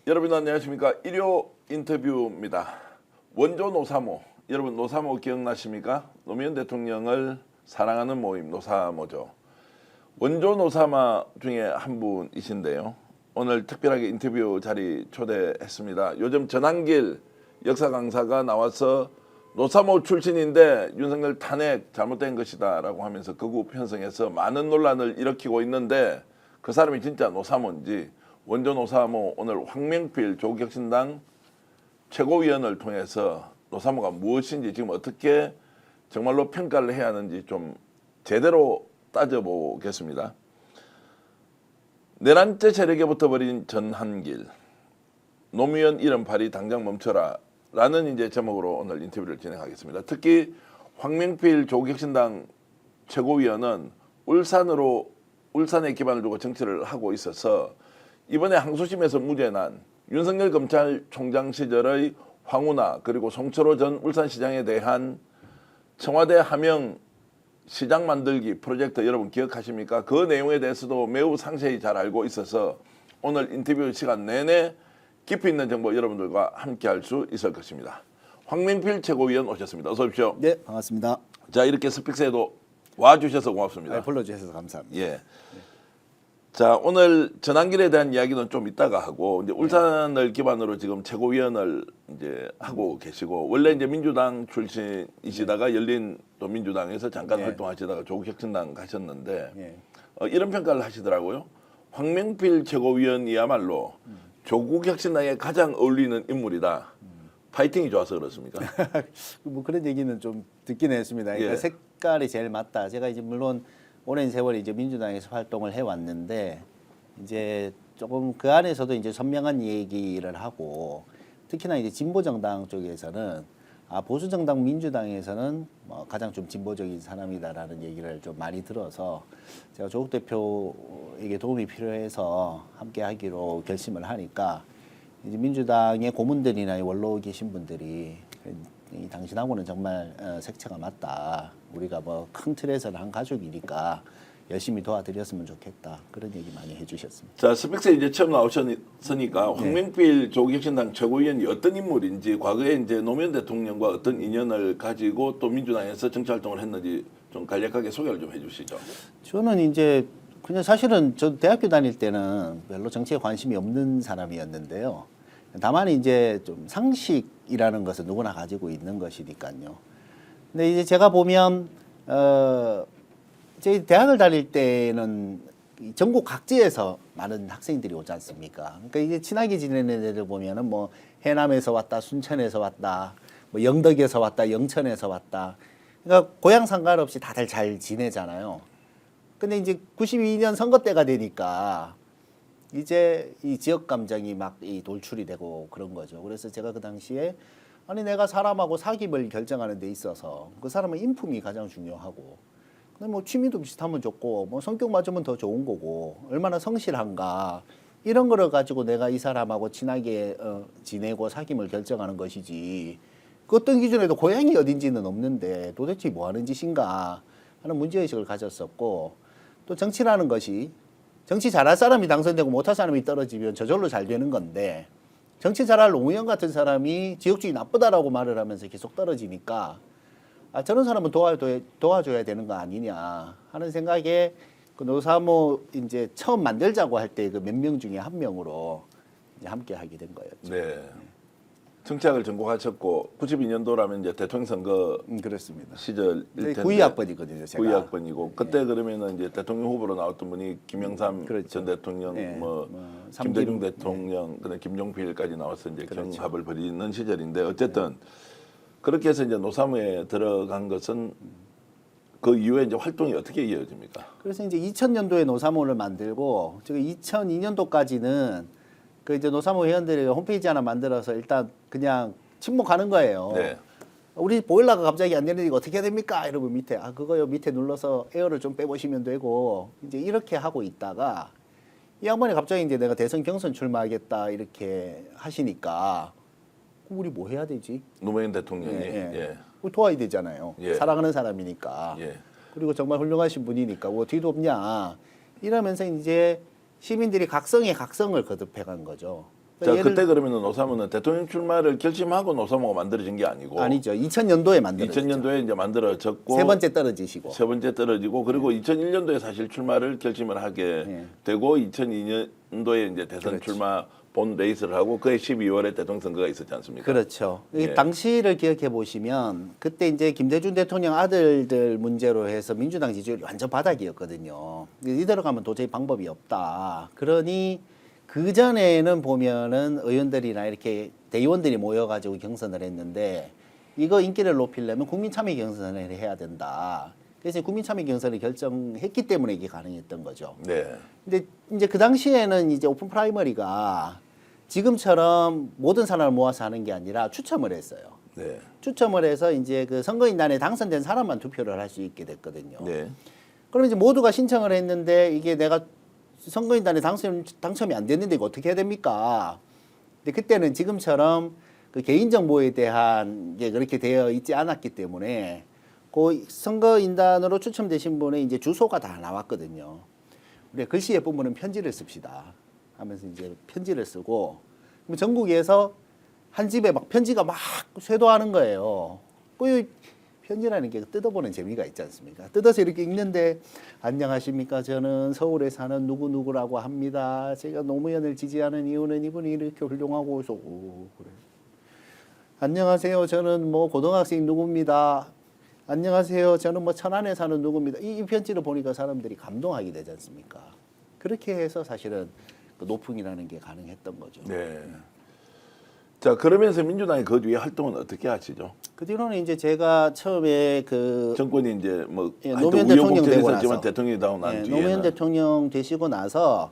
여러분 안녕하십니까? 일요 인터뷰입니다. 원조 노사모, 여러분 노사모 기억나십니까? 노무현 대통령을 사랑하는 모임 노사모죠. 원조 노사마 중에 한 분이신데요. 오늘 특별하게 인터뷰 자리 초대했습니다. 요즘 전한길 역사 강사가 나와서 노사모 출신인데 윤석열 탄핵 잘못된 것이다 라고 하면서 극우 편성해서 많은 논란을 일으키고 있는데 그 사람이 진짜 노사모인지 원조 노사모 오늘 황명필 조국혁신당 최고위원을 통해서 노사모가 무엇인지 지금 어떻게 정말로 평가를 해야 하는지 좀 제대로 따져보겠습니다. 내란죄 세력에 붙어버린 전한길, 노무현 이름팔이 당장 멈춰라 라는 이제 제목으로 오늘 인터뷰를 진행하겠습니다. 특히 황명필 조국혁신당 최고위원은 울산에 기반을 두고 정치를 하고 있어서 이번에 항소심에서 무죄 난 윤석열 검찰총장 시절의 황운하 그리고 송철호 전 울산시장에 대한 청와대 하명 시장 만들기 프로젝트 여러분 기억하십니까? 그 내용에 대해서도 매우 상세히 잘 알고 있어서 오늘 인터뷰 시간 내내 깊이 있는 정보 여러분들과 함께 할 수 있을 것입니다. 황명필 최고위원 오셨습니다. 어서 오십시오. 네, 반갑습니다. 자, 이렇게 스픽스에도 와주셔서 고맙습니다. 네, 불러주셔서 감사합니다. 예. 자, 오늘 전한길에 대한 이야기는 좀 이따가 하고 이제 울산을 기반으로 지금 최고위원을 이제 하고 계시고 원래 이제 민주당 출신이시다가 열린 또 민주당에서 잠깐 활동하시다가 조국혁신당 가셨는데 이런 평가를 하시더라고요. 황명필 최고위원이야말로 조국혁신당에 가장 어울리는 인물이다. 파이팅이 좋아서 그렇습니까? 뭐 그런 얘기는 좀 듣긴 했습니다. 그러니까 색깔이 제일 맞다. 제가 이제 물론 오랜 세월 이제 민주당에서 활동을 해왔는데 이제 조금 그 안에서도 이제 선명한 얘기를 하고 특히나 이제 진보정당 쪽에서는 보수정당 민주당에서는 뭐 가장 좀 진보적인 사람이다라는 얘기를 좀 많이 들어서 제가 조국 대표에게 도움이 필요해서 함께 하기로 결심을 하니까 이제 민주당의 고문들이나 원로 계신 분들이 당신하고는 정말 색채가 맞다. 우리가 뭐 큰 틀에서는 한 가족이니까 열심히 도와드렸으면 좋겠다. 그런 얘기 많이 해주셨습니다. 자, 스펙스에 이제 처음 나오셨으니까 황명필 조국혁신당 최고위원이 어떤 인물인지 과거에 이제 노무현 대통령과 어떤 인연을 가지고 또 민주당에서 정치활동을 했는지 좀 간략하게 소개를 좀 해주시죠. 저는 이제 그냥 사실은 저 대학교 다닐 때는 별로 정치에 관심이 없는 사람이었는데요. 다만 이제 좀 상식이라는 것은 누구나 가지고 있는 것이니까요. 근데 이제 제가 보면 저희 대학을 다닐 때는 전국 각지에서 많은 학생들이 오지 않습니까? 그러니까 이제 친하게 지내는 애들 보면은 뭐 해남에서 왔다, 순천에서 왔다, 뭐 영덕에서 왔다, 영천에서 왔다. 그러니까 고향 상관없이 다들 잘 지내잖아요. 근데 이제 92년 선거 때가 되니까 이제 이 지역 감정이 막 이 돌출이 되고 그런 거죠. 그래서 제가 그 당시에 아니 내가 사람하고 사귐을 결정하는 데 있어서 그 사람은 인품이 가장 중요하고 근데 뭐 취미도 비슷하면 좋고 뭐 성격 맞으면 더 좋은 거고 얼마나 성실한가 이런 거를 가지고 내가 이 사람하고 친하게 지내고 사귐을 결정하는 것이지 그 어떤 기준에도 고향이 어딘지는 없는데 도대체 뭐 하는 짓인가 하는 문제의식을 가졌었고 또 정치라는 것이 정치 잘할 사람이 당선되고 못할 사람이 떨어지면 저절로 잘 되는 건데 정치 잘할 노무현 같은 사람이 지역주의 나쁘다라고 말을 하면서 계속 떨어지니까 저런 사람은 도와줘야 되는 거 아니냐 하는 생각에 그 노사모 이제 처음 만들자고 할 때 그 몇 명 중에 한 명으로 이제 함께 하게 된 거였죠. 네. 정치학을 전공하셨고 92년도라면 이제 대통령 선거 그렇습니다. 시절일 텐데 92학번이거든요, 제가. 92학번이고 그때 그러면은 이제 대통령 후보로 나왔던 분이 김영삼 전 대통령, 뭐 김대중 대통령, 그다음 김종필까지 나와서 이제 경합을 벌이는 시절인데 어쨌든 그렇게 해서 이제 노사모에 들어간 것은 그 이후에 이제 활동이 어떻게 이어집니까? 그래서 이제 2000년도에 노사모를 만들고 제가 2002년도까지는 그 이제 노사모 회원들이 홈페이지 하나 만들어서 일단 그냥 침묵하는 거예요. 네. 우리 보일러가 갑자기 안 되는데 이거 어떻게 해야 됩니까? 이러면 밑에 그거요 밑에 눌러서 에어를 좀 빼보시면 되고 이제 이렇게 하고 있다가 이 양반이 갑자기 이제 내가 대선 경선 출마하겠다 이렇게 하시니까 우리 뭐 해야 되지? 노무현 대통령이 우리 도와야 되잖아요. 사랑하는 사람이니까. 그리고 정말 훌륭하신 분이니까 뭐 뒤도 없냐 이러면서 이제 시민들이 각성에 각성을 거듭해 간 거죠. 자, 그때 그러면 노사모는 대통령 출마를 결심하고 노사모가 만들어진 게 아니고 아니죠. 2000년도에 만들어졌죠. 2000년도에 이제 만들어졌고 세 번째 떨어지시고. 세 번째 떨어지고 그리고 2001년도에 사실 출마를 결심을 하게 네. 되고 2002년도에 이제 대선 그렇지. 출마 본 레이스를 하고 그해 12월에 대통령 선거가 있었지 않습니까? 그렇죠. 이 예. 당시를 기억해 보시면 그때 이제 김대중 대통령 아들들 문제로 해서 민주당 지지율이 완전 바닥이었거든요. 이대로 가면 도저히 방법이 없다. 그러니 그 전에는 보면은 의원들이나 이렇게 대의원들이 모여가지고 경선을 했는데 이거 인기를 높이려면 국민참여 경선을 해야 된다. 그래서 국민참여 경선을 결정했기 때문에 이게 가능했던 거죠. 네. 근데 이제 그 당시에는 이제 오픈 프라이머리가 지금처럼 모든 사람을 모아서 하는 게 아니라 추첨을 했어요. 네. 추첨을 해서 이제 그 선거인단에 당선된 사람만 투표를 할 수 있게 됐거든요. 네. 그럼 이제 모두가 신청을 했는데 이게 내가 선거인단에 당첨이 안 됐는데 이거 어떻게 해야 됩니까? 근데 그때는 지금처럼 그 개인정보에 대한 게 그렇게 되어 있지 않았기 때문에 그 선거인단으로 추첨되신 분의 이제 주소가 다 나왔거든요. 우리가 글씨 예쁜 분은 편지를 씁시다 하면서 이제 편지를 쓰고 그럼 전국에서 한 집에 막 편지가 막 쇄도하는 거예요. 그 편지라는 게 뜯어보는 재미가 있지 않습니까? 뜯어서 이렇게 읽는데 안녕하십니까? 저는 서울에 사는 누구누구라고 합니다. 제가 노무현을 지지하는 이유는 이분이 이렇게 훌륭하고 해서 그래. 안녕하세요. 저는 뭐 고등학생 누구입니다. 안녕하세요. 저는 뭐 천안에 사는 누구입니다. 이 편지를 보니까 사람들이 감동하게 되지 않습니까? 그렇게 해서 사실은 그 노풍이라는 게 가능했던 거죠. 네. 자, 그러면서 민주당이 그 뒤에 활동은 어떻게 하시죠? 그 뒤로는 이제 제가 처음에 그 정권이 이제 뭐 예, 하여튼 노무현 대통령 우여곡절이 되고 있었지만 나서. 대통령이 되고 난 예, 뒤에는 노무현 대통령 되시고 나서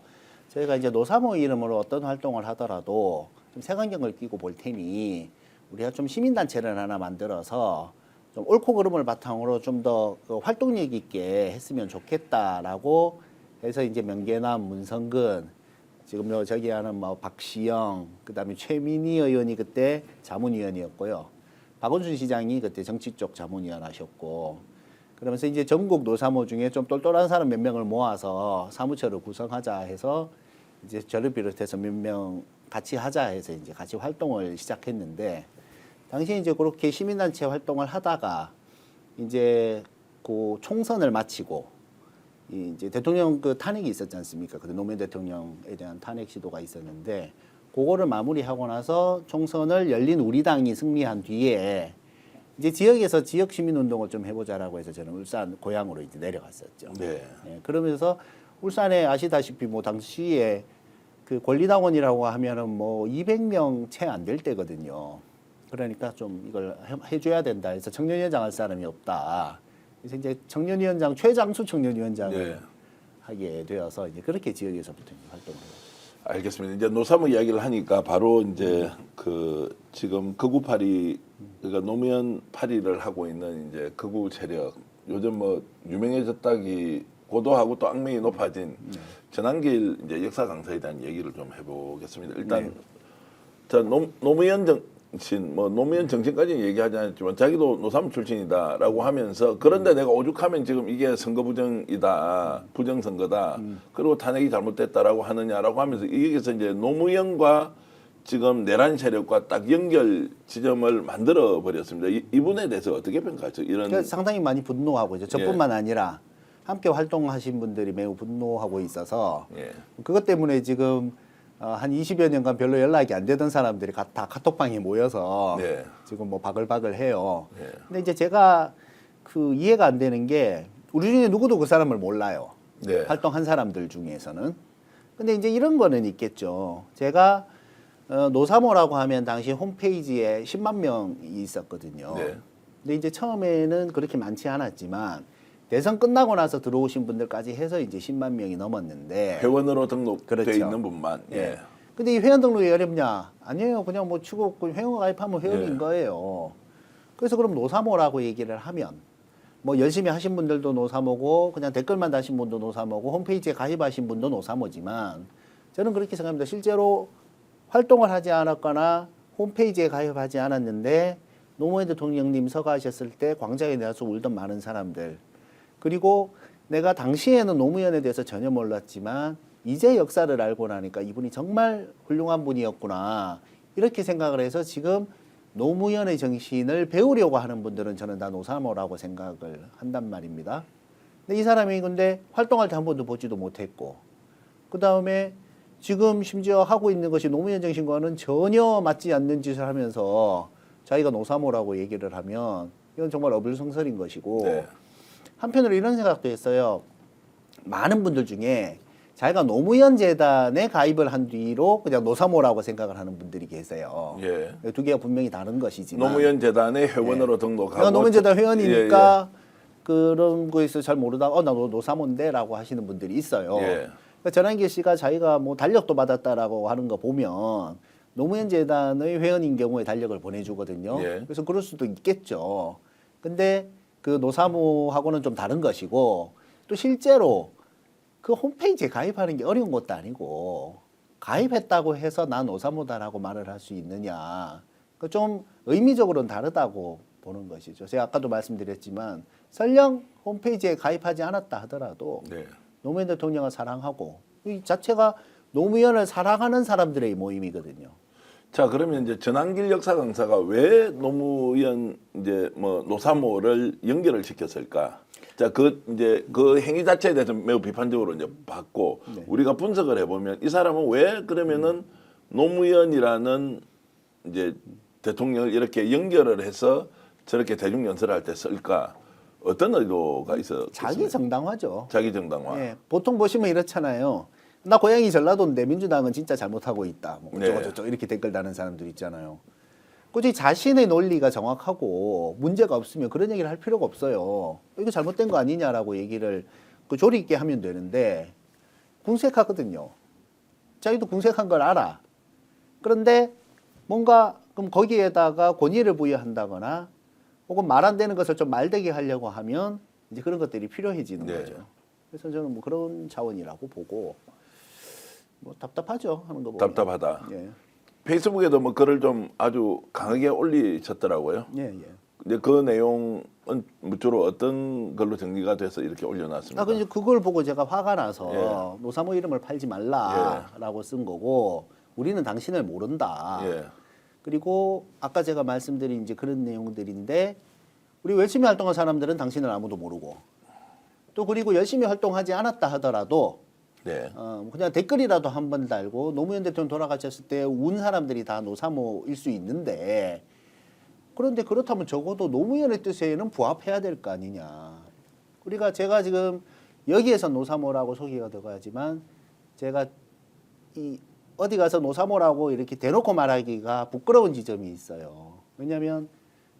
저희가 이제 노사모 이름으로 어떤 활동을 하더라도 좀 색안경을 끼고 볼 테니 우리가 좀 시민단체를 하나 만들어서 좀 옳고 그름을 바탕으로 좀 더 활동력 있게 했으면 좋겠다라고 해서 이제 명계남, 문성근, 지금 저기 하는 뭐 박시영, 그다음에 최민희 의원이 그때 자문위원이었고요. 박원순 시장이 그때 정치 쪽 자문위원 하셨고, 그러면서 이제 전국 노사모 중에 좀 똘똘한 사람 몇 명을 모아서 사무처를 구성하자 해서 이제 저를 비롯해서 몇 명 같이 하자 해서 이제 같이 활동을 시작했는데, 당시에 이제 그렇게 시민단체 활동을 하다가 이제 그 총선을 마치고 이제 대통령 그 탄핵이 있었지 않습니까? 그 노무현 대통령에 대한 탄핵 시도가 있었는데 그거를 마무리하고 나서 총선을 열린 우리당이 승리한 뒤에 이제 지역에서 지역 시민 운동을 좀 해보자라고 해서 저는 울산 고향으로 이제 내려갔었죠. 네. 예, 그러면서 울산에 아시다시피 뭐 당시에 그 권리당원이라고 하면은 뭐 200명 채 안 될 때거든요. 그러니까 좀 이걸 해줘야 된다 해서 청년위원장 할 사람이 없다. 그래서 이제 청년위원장 최장수 청년위원장을 네. 하게 되어서 이제 그렇게 지역에서부터 활동을 해요. 알겠습니다. 이제 노사모 이야기를 하니까 바로 이제 그 지금 극우 파리 그러니까 노무현 파리를 하고 있는 이제 극우 세력 요즘 뭐 유명해졌다기 고도하고 또 악명이 높아진 전한길 이제 역사 강사에 대한 얘기를 좀 해보겠습니다. 일단 네. 자 노무현 정신 뭐 노무현 정신까지는 얘기하지 않았지만 자기도 노사모 출신이다라고 하면서 그런데 내가 오죽하면 지금 이게 선거 부정이다 부정 선거다 그리고 탄핵이 잘못됐다라고 하느냐라고 하면서 여기서 이제 노무현과 지금 내란 세력과 딱 연결 지점을 만들어 버렸습니다. 이분에 대해서 어떻게 평가하죠? 이런 그러니까 상당히 많이 분노하고 있죠. 저뿐만 아니라 함께 활동하신 분들이 매우 분노하고 있어서 예. 그것 때문에 지금 한 20여 년간 별로 연락이 안 되던 사람들이 다 카톡방에 모여서 네. 지금 뭐 바글바글 해요. 네. 근데 이제 제가 그 이해가 안 되는 게 우리 중에 누구도 그 사람을 몰라요. 네. 활동한 사람들 중에서는. 근데 이제 이런 거는 있겠죠. 제가 노사모라고 하면 당시 홈페이지에 10만 명이 있었거든요. 네. 근데 이제 처음에는 그렇게 많지 않았지만 대선 끝나고 나서 들어오신 분들까지 해서 이제 10만 명이 넘었는데 회원으로 등록돼 그렇죠. 있는 분만. 예. 근데 이 회원 등록이 어렵냐? 아니에요. 그냥 뭐 치고 회원 가입하면 회원인 예. 거예요. 그래서 그럼 노사모라고 얘기를 하면 뭐 열심히 하신 분들도 노사모고 그냥 댓글만 다신 분도 노사모고 홈페이지에 가입하신 분도 노사모지만 저는 그렇게 생각합니다. 실제로 활동을 하지 않았거나 홈페이지에 가입하지 않았는데 노무현 대통령님 서거하셨을 때 광장에 나와서 울던 많은 사람들 그리고 내가 당시에는 노무현에 대해서 전혀 몰랐지만 이제 역사를 알고 나니까 이분이 정말 훌륭한 분이었구나 이렇게 생각을 해서 지금 노무현의 정신을 배우려고 하는 분들은 저는 다 노사모라고 생각을 한단 말입니다. 근데 이 사람이 근데 활동할 때 한 번도 보지도 못했고 그 다음에 지금 심지어 하고 있는 것이 노무현 정신과는 전혀 맞지 않는 짓을 하면서 자기가 노사모라고 얘기를 하면 이건 정말 어불성설인 것이고 네. 한편으로 이런 생각도 했어요. 많은 분들 중에 자기가 노무현 재단에 가입을 한 뒤로 그냥 노사모라고 생각을 하는 분들이 계세요. 예. 두 개가 분명히 다른 것이지만 노무현 재단의 회원으로 등록하고 내가 노무현 재단 회원이니까 예, 그런 거에서 잘 모르다가 나 노사모인데라고 하시는 분들이 있어요. 예. 그러니까 전한길 씨가 자기가 뭐 달력도 받았다라고 하는 거 보면 노무현 재단의 회원인 경우에 달력을 보내주거든요. 예. 그래서 그럴 수도 있겠죠. 근데 그 노사모하고는 좀 다른 것이고 또 실제로 그 홈페이지에 가입하는 게 어려운 것도 아니고 가입했다고 해서 난 노사모다라고 말을 할 수 있느냐. 그 좀 의미적으로는 다르다고 보는 것이죠. 제가 아까도 말씀드렸지만 설령 홈페이지에 가입하지 않았다 하더라도 네. 노무현 대통령을 사랑하고 이 자체가 노무현을 사랑하는 사람들의 모임이거든요. 자, 그러면 이제 전한길 역사 강사가 왜 노무현 이제 뭐 노사모를 연결을 시켰을까? 자, 그 이제 그 행위 자체에 대해서 매우 비판적으로 이제 봤고 네. 우리가 분석을 해보면 이 사람은 왜 그러면은 노무현이라는 이제 대통령을 이렇게 연결을 해서 저렇게 대중 연설을 할 때 쓸까? 어떤 의도가 있어? 자기 정당화죠. 자기 정당화. 예, 보통 보시면 이렇잖아요. 나 고향이 전라도인데 민주당은 진짜 잘못하고 있다. 뭐 네. 어쩌고저쩌고 이렇게 댓글 다는 사람들 있잖아요. 굳이 자신의 논리가 정확하고 문제가 없으면 그런 얘기를 할 필요가 없어요. 이거 잘못된 거 아니냐라고 얘기를 그 조리 있게 하면 되는데 궁색하거든요. 자기도 궁색한 걸 알아. 그런데 뭔가 그럼 거기에다가 권위를 부여한다거나 혹은 말 안 되는 것을 좀 말되게 하려고 하면 이제 그런 것들이 필요해지는 네. 거죠. 그래서 저는 뭐 그런 차원이라고 보고 뭐 답답하죠 하는 거 보면. 답답하다. 예, 페이스북에도 뭐 글을 좀 아주 강하게 올리셨더라고요. 예, 예. 근데 그 내용은 주로 어떤 걸로 정리가 돼서 이렇게 올려놨습니다. 아, 근데 그걸 보고 제가 화가 나서 예. 노사모 이름을 팔지 말라라고 쓴 거고 우리는 당신을 모른다. 예. 그리고 아까 제가 말씀드린 이제 그런 내용들인데 우리 열심히 활동한 사람들은 당신을 아무도 모르고 또 그리고 열심히 활동하지 않았다 하더라도 네. 그냥 댓글이라도 한 번 달고 노무현 대통령 돌아가셨을 때 운 사람들이 다 노사모일 수 있는데 그런데 그렇다면 적어도 노무현의 뜻에는 부합해야 될 거 아니냐. 우리가 제가 지금 여기에서 노사모라고 소개가 되고하지만 제가 이 어디 가서 노사모라고 이렇게 대놓고 말하기가 부끄러운 지점이 있어요. 왜냐하면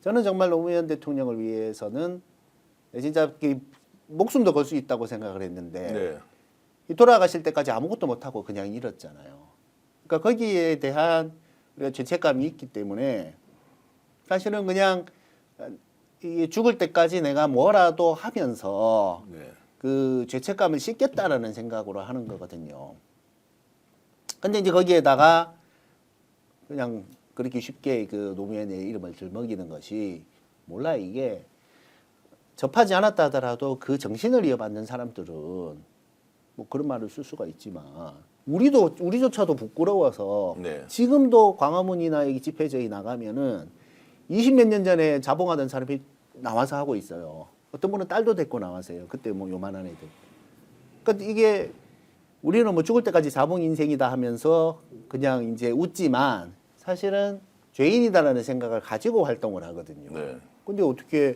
저는 정말 노무현 대통령을 위해서는 진짜 목숨도 걸 수 있다고 생각을 했는데 네. 이 돌아가실 때까지 아무것도 못하고 그냥 잃었잖아요. 그러니까 거기에 대한 우리가 죄책감이 있기 때문에 사실은 그냥 이 죽을 때까지 내가 뭐라도 하면서 네. 그 죄책감을 씻겠다라는 생각으로 하는 거거든요. 근데 이제 거기에다가 그냥 그렇게 쉽게 그 노무현의 이름을 들먹이는 것이 몰라 이게 접하지 않았다 하더라도 그 정신을 이어받는 사람들은 뭐 그런 말을 쓸 수가 있지만 우리조차도 부끄러워서 네. 지금도 광화문이나 여기 집회저에 나가면은 20몇 년 전에 자봉하던 사람이 나와서 하고 있어요. 어떤 분은 딸도 데리고 나와서요. 그때 뭐 요만한 애들. 그러니까 이게 우리는 뭐 죽을 때까지 자봉 인생이다 하면서 그냥 이제 웃지만 사실은 죄인이다라는 생각을 가지고 활동을 하거든요. 네. 근데 어떻게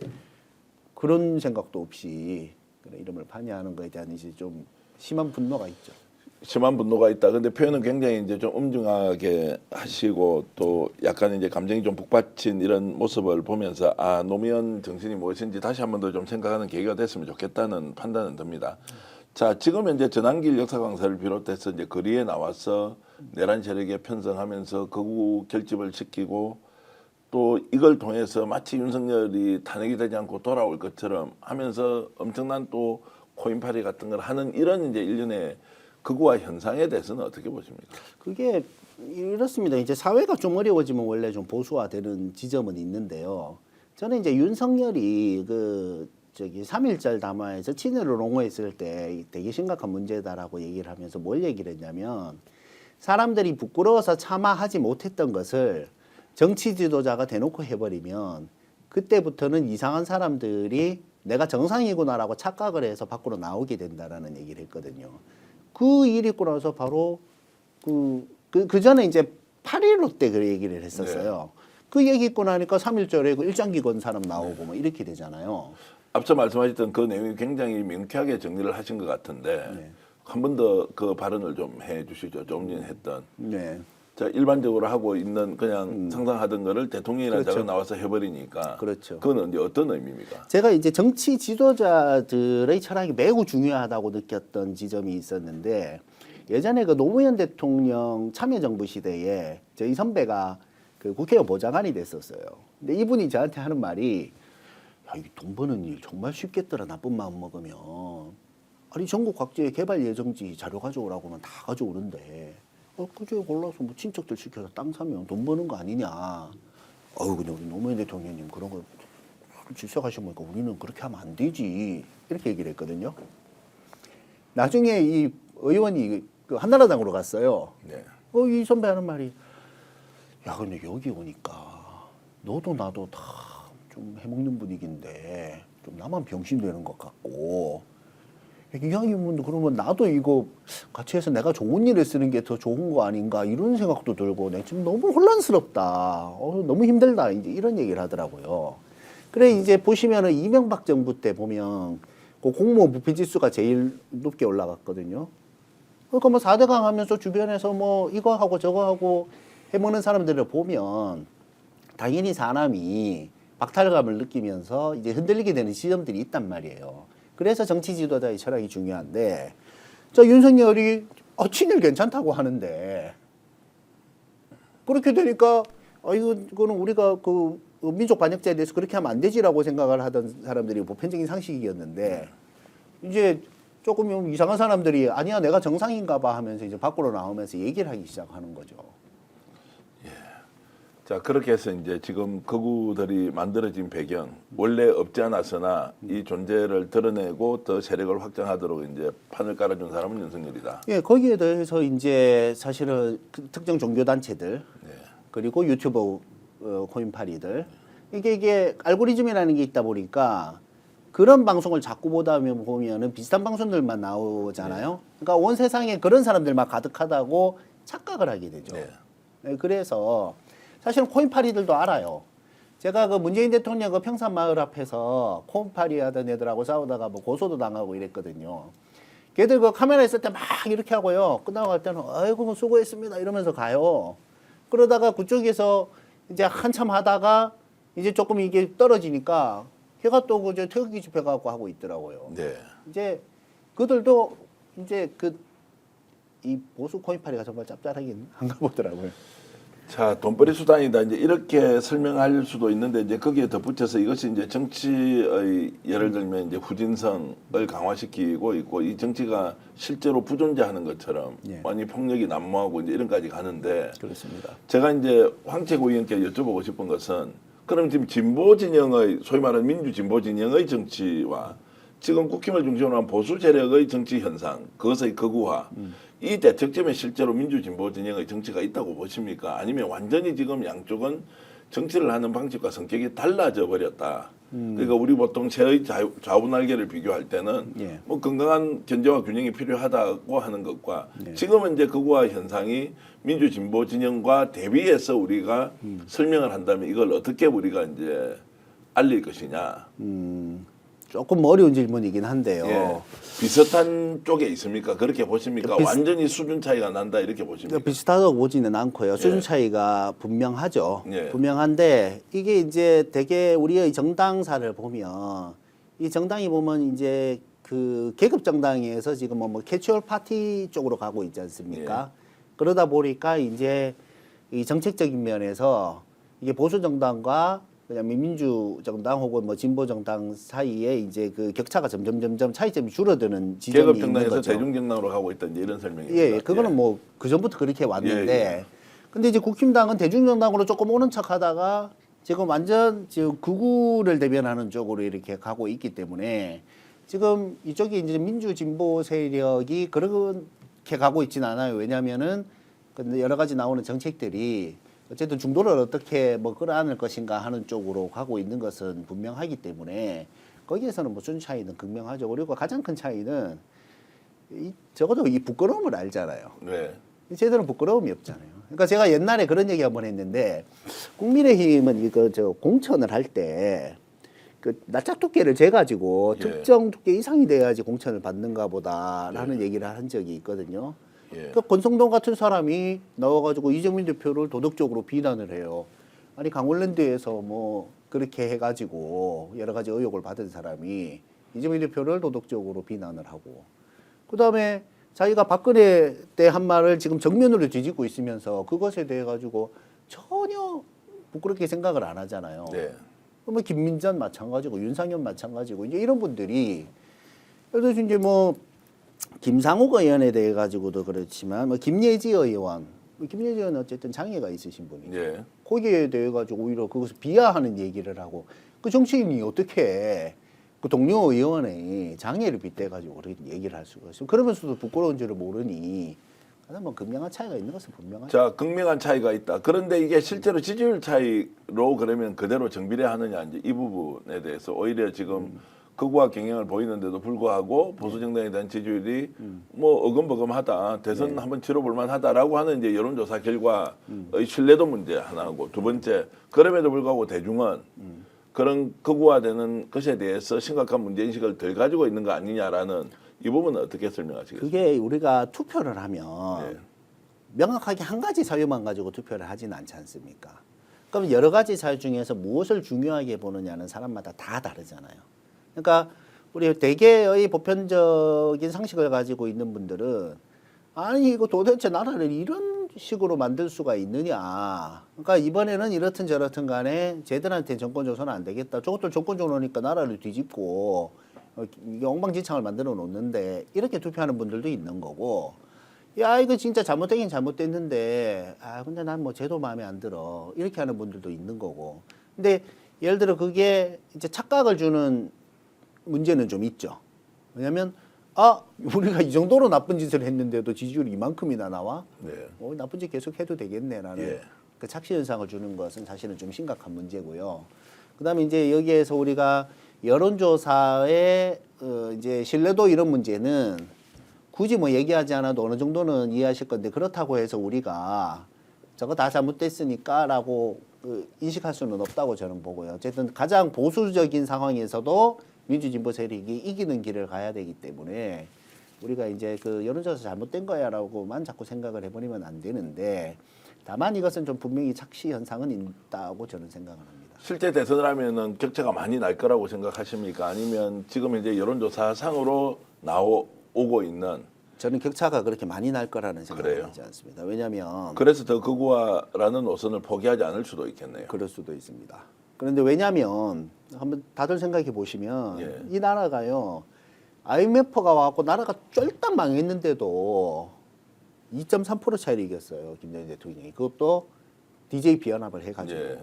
그런 생각도 없이 그런 이름을 파냐는 거에 대한 이제 좀 심한 분노가 있죠. 심한 분노가 있다. 근데 표현은 굉장히 이제 좀 엄중하게 하시고 또 약간 이제 감정이 좀 북받친 이런 모습을 보면서 아 노무현 정신이 무엇인지 다시 한 번 더 좀 생각하는 계기가 됐으면 좋겠다는 판단은 듭니다. 자 지금 이제 전한길 역사 강사를 비롯해서 이제 거리에 나와서 내란 세력에 편성하면서 거구 결집을 시키고 또 이걸 통해서 마치 윤석열이 탄핵이 되지 않고 돌아올 것처럼 하면서 엄청난 또 코인팔이 같은 걸 하는 이런 이제 일련의 극우화 현상에 대해서는 어떻게 보십니까? 그게 이렇습니다. 이제 사회가 좀 어려워지면 원래 좀 보수화되는 지점은 있는데요. 저는 이제 윤석열이 그 저기 3.1절 담화에서 친일을 옹호했을 때 되게 심각한 문제다라고 얘기를 하면서 뭘 얘기를 했냐면 사람들이 부끄러워서 참아하지 못했던 것을 정치 지도자가 대놓고 해버리면 그때부터는 이상한 사람들이 내가 정상이구나라고 착각을 해서 밖으로 나오게 된다라는 얘기를 했거든요. 그 일 있고 나서 바로 그 전에 이제 8.15 때 그 얘기를 했었어요. 그 얘기 있고 나니까 3.1절에 그 일장기 건 사람 나오고 뭐 이렇게 되잖아요. 앞서 말씀하셨던 그 내용이 굉장히 명쾌하게 정리를 하신 것 같은데 한 번 더 그 발언을 좀 해주시죠. 좀 전에 했던. 네. 자, 일반적으로 하고 있는 그냥 상상하던 거를 대통령이라는 그렇죠. 자가 나와서 해버리니까. 그렇죠. 그건 이제 어떤 의미입니까? 제가 이제 정치 지도자들의 철학이 매우 중요하다고 느꼈던 지점이 있었는데 예전에 그 노무현 대통령 참여정부 시대에 저희 선배가 그 국회의원 보좌관이 됐었어요. 근데 이분이 저한테 하는 말이 야, 이 돈 버는 일 정말 쉽겠더라. 나쁜 마음 먹으면. 아니 전국 각지의 개발 예정지 자료 가져오라고는 다 가져오는데 그중에 골라서 뭐 친척들 시켜서 땅 사면 돈 버는 거 아니냐. 근데 우리 노무현 대통령님 그런 거 질색하시면 우리는 그렇게 하면 안 되지. 이렇게 얘기를 했거든요. 나중에 이 의원이 그 한나라당으로 갔어요. 네. 이 선배 하는 말이 야 근데 여기 오니까 너도 나도 다 좀 해먹는 분위기인데 좀 나만 병신 되는 것 같고 이왕이면 그러면 나도 이거 같이 해서 내가 좋은 일에 쓰는 게 더 좋은 거 아닌가 이런 생각도 들고 내가 지금 너무 혼란스럽다. 너무 힘들다. 이제 이런 얘기를 하더라고요. 그래 이제 보시면은 이명박 정부 때 보면 그 공무원 부패 지수가 제일 높게 올라갔거든요. 그러니까 뭐 4대강 하면서 주변에서 뭐 이거 하고 저거 하고 해먹는 사람들을 보면 당연히 사람이 박탈감을 느끼면서 이제 흔들리게 되는 시점들이 있단 말이에요. 그래서 정치 지도자의 철학이 중요한데, 윤석열이 친일 괜찮다고 하는데, 그렇게 되니까, 이거는 우리가 그 민족 반역자에 대해서 그렇게 하면 안 되지라고 생각을 하던 사람들이 보편적인 상식이었는데, 이제 조금 이상한 사람들이 아니야, 내가 정상인가 봐 하면서 이제 밖으로 나오면서 얘기를 하기 시작하는 거죠. 자, 그렇게 해서 이제 지금 거구들이 만들어진 배경, 원래 없지 않았으나 이 존재를 드러내고 더 세력을 확장하도록 이제 판을 깔아준 사람은 윤석열이다. 예, 거기에 대해서 이제 사실은 그 특정 종교단체들, 그리고 유튜버 코인파리들, 이게 알고리즘이라는 게 있다 보니까 그런 방송을 자꾸 보다 보면은 비슷한 방송들만 나오잖아요. 그러니까 온 세상에 그런 사람들만 가득하다고 착각을 하게 되죠. 네, 그래서 사실은 코인파리들도 알아요. 제가 그 문재인 대통령 그 평산마을 앞에서 코인파리 하던 애들하고 싸우다가 뭐 고소도 당하고 이랬거든요. 걔들 그 카메라 있을 때 막 이렇게 하고요. 끝나고 갈 때는 아이고 뭐 수고했습니다 이러면서 가요. 그러다가 그쪽에서 이제 한참 하다가 이제 조금 이게 떨어지니까 걔가 또 그저 태극기 집회 가고 하고 있더라고요. 네. 이제 그들도 이제 이 보수 코인파리가 정말 짭짤하긴 한가 보더라고요. 자, 돈벌이 수단이다. 이제 이렇게 설명할 수도 있는데 이제 거기에 덧붙여서 이것이 이제 정치의 예를 들면 이제 후진성을 강화시키고 있고 이 정치가 실제로 부존재하는 것처럼 많이 폭력이 난무하고 이제 이런까지 가는데 그렇습니다. 제가 이제 황채구 의원께 여쭤보고 싶은 것은 그럼 지금 진보 진영의 소위 말하는 민주 진보 진영의 정치와 지금 국힘을 중심으로 한 보수 세력의 정치 현상, 그것의 극우화, 이 대척점에 실제로 민주 진보 진영의 정치가 있다고 보십니까? 아니면 완전히 지금 양쪽은 정치를 하는 방식과 성격이 달라져 버렸다. 그러니까 우리 보통 새의 좌우 날개를 비교할 때는 뭐 건강한 견제와 균형이 필요하다고 하는 것과 지금은 이제 극우화 현상이 민주 진보 진영과 대비해서 우리가 설명을 한다면 이걸 어떻게 우리가 이제 알릴 것이냐. 조금 어려운 질문이긴 한데요. 비슷한 쪽에 있습니까? 그렇게 보십니까? 완전히 수준 차이가 난다 이렇게 보십니까? 비슷하다고 보지는 않고요. 수준 차이가 분명하죠. 예. 분명한데 이게 이제 되게 우리의 정당사를 보면 이 정당이 보면 이제 그 계급 정당에서 지금 뭐 캐주얼 파티 쪽으로 가고 있지 않습니까? 그러다 보니까 이제 이 정책적인 면에서 이게 보수 정당과 그냥 민주정당 혹은 뭐 진보정당 사이에 이제 그 격차가 점점 차이점이 줄어드는 지점이 계급 있는 정당에서 거죠. 대중정당으로 가고 있다 이런 설명입니다. 예, 그거는 뭐 그 전부터 그렇게 왔는데, 근데 이제 국힘당은 대중정당으로 조금 오는 척하다가 지금 완전 지금 극우를 대변하는 쪽으로 이렇게 가고 있기 때문에 지금 이쪽이 이제 민주진보 세력이 그렇게 가고 있지는 않아요. 왜냐하면은 근데 여러 가지 나오는 정책들이 어쨌든 중도를 어떻게 뭐 끌어안을 것인가 하는 쪽으로 가고 있는 것은 분명하기 때문에 거기에서는 무슨 차이는 극명하죠. 그리고 가장 큰 차이는 적어도 이 부끄러움을 알잖아요. 네. 쟤들은 부끄러움이 없잖아요. 그러니까 제가 옛날에 그런 얘기 한번 했는데 국민의힘은 이거 저 공천을 할 때 그 납작 두께를 재가지고 예. 특정 두께 이상이 돼야지 공천을 받는가 보다라는 얘기를 한 적이 있거든요. 예. 그러니까 권성동 같은 사람이 나와가지고 이재명 대표를 도덕적으로 비난을 해요. 아니 강원랜드에서 뭐 그렇게 해가지고 여러 가지 의혹을 받은 사람이 이재명 대표를 도덕적으로 비난을 하고 그다음에 자기가 박근혜 때 한 말을 지금 정면으로 뒤집고 있으면서 그것에 대해 가지고 전혀 부끄럽게 생각을 안 하잖아요. 네. 그러면 김민전 마찬가지고 윤상현 마찬가지고 이제 이런 분들이 예를 들어서 이제 뭐 김상욱 의원에 대해 가지고도 그렇지만 뭐 김예지 의원, 김예지 의원은 어쨌든 장애가 있으신 분이죠. 예. 거기에 대해 가지고 오히려 그것을 비하하는 얘기를 하고 그 정치인이 어떻게 그 동료 의원의 장애를 빗대 가지고 그렇게 얘기를 할 수가 있어요. 그러면서도 부끄러운 줄을 모르니 가장 뭐 극명한 차이가 있는 것은 분명하죠. 자, 극명한 차이가 있다. 그런데 이게 실제로 지지율 차이로 그러면 그대로 정비례하느냐 이제 이 부분에 대해서 오히려 지금 극우와 경향을 보이는데도 불구하고 보수 정당에 대한 지지율이 뭐 어금버금하다. 대선 한번 치러볼 만하다라고 하는 이제 여론조사 결과의 신뢰도 문제 하나고 두 번째 그럼에도 불구하고 대중은 그런 극우화되는 것에 대해서 심각한 문제인식을 덜 가지고 있는 거 아니냐라는 이 부분은 어떻게 설명하시겠습니까? 그게 우리가 투표를 하면 네. 명확하게 한 가지 사유만 가지고 투표를 하지는 않지 않습니까? 그럼 여러 가지 사유 중에서 무엇을 중요하게 보느냐는 사람마다 다 다르잖아요. 그러니까 우리 대개의 보편적인 상식을 가지고 있는 분들은 아니 이거 도대체 나라를 이런 식으로 만들 수가 있느냐. 그러니까 이번에는 이렇든 저렇든 간에 쟤들한테 정권 줘서는 안 되겠다. 저것들 정권 줘놓으니까 나라를 뒤집고 이게 엉망진창을 만들어 놓는데 이렇게 투표하는 분들도 있는 거고 야 이거 진짜 잘못되긴 잘못됐는데 아 근데 난 뭐 쟤도 마음에 안 들어 이렇게 하는 분들도 있는 거고 근데 예를 들어 그게 이제 착각을 주는 문제는 좀 있죠. 왜냐하면 아 우리가 이 정도로 나쁜 짓을 했는데도 지지율이 이만큼이나 나와? 네. 나쁜 짓 계속 해도 되겠네라는 예. 그 착시 현상을 주는 것은 사실은 좀 심각한 문제고요. 그다음에 이제 여기에서 우리가 여론조사의 이제 신뢰도 이런 문제는 굳이 뭐 얘기하지 않아도 어느 정도는 이해하실 건데 그렇다고 해서 우리가 저거 다 잘못됐으니까라고 인식할 수는 없다고 저는 보고요. 어쨌든 가장 보수적인 상황에서도 민주진보 세력이 이기는 길을 가야 되기 때문에 우리가 이제 그 여론조사 잘못된 거야라고만 자꾸 생각을 해버리면 안 되는데 다만 이것은 좀 분명히 착시 현상은 있다고 저는 생각을 합니다. 실제 대선을 하면은 격차가 많이 날 거라고 생각하십니까? 아니면 지금 이제 여론조사상으로 나오고 있는 저는 격차가 그렇게 많이 날 거라는 생각을 그래요? 하지 않습니다. 왜냐하면 그래서 더 극우화라는 노선을 포기하지 않을 수도 있겠네요. 그럴 수도 있습니다. 그런데 왜냐하면 한번 다들 생각해 보시면 예. 이 나라가요 IMF가 와갖고 나라가 쫄딱 망했는데도 2.3% 차이를 이겼어요 김대중 대통령이. 그것도 DJ 비연합을 해가지고. 예.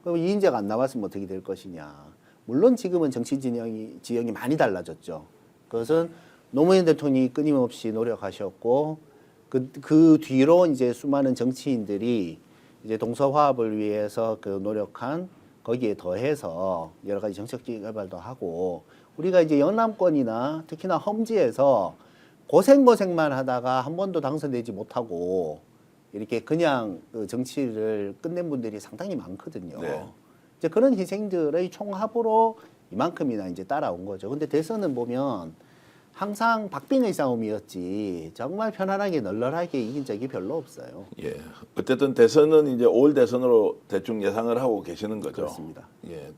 그럼 이인재가 안 나왔으면 어떻게 될 것이냐. 물론 지금은 정치 지형이 많이 달라졌죠. 그것은 노무현 대통령이 끊임없이 노력하셨고 그 뒤로 이제 수많은 정치인들이 이제 동서화합을 위해서 그 노력한 거기에 더해서 여러 가지 정책 개발도 하고 우리가 이제 영남권이나 특히나 험지에서 고생만 하다가 한 번도 당선되지 못하고 이렇게 그냥 그 정치를 끝낸 분들이 상당히 많거든요. 네. 이제 그런 희생들의 총합으로 이만큼이나 이제 따라온 거죠. 근데 대선은 보면 항상 박빙의 싸움이었지 정말 편안하게 널널하게 이긴 적이 별로 없어요. 예. 어쨌든 대선은 이제 5월 대선으로 대충 예상을 하고 계시는 거죠. 그렇습니다. 예.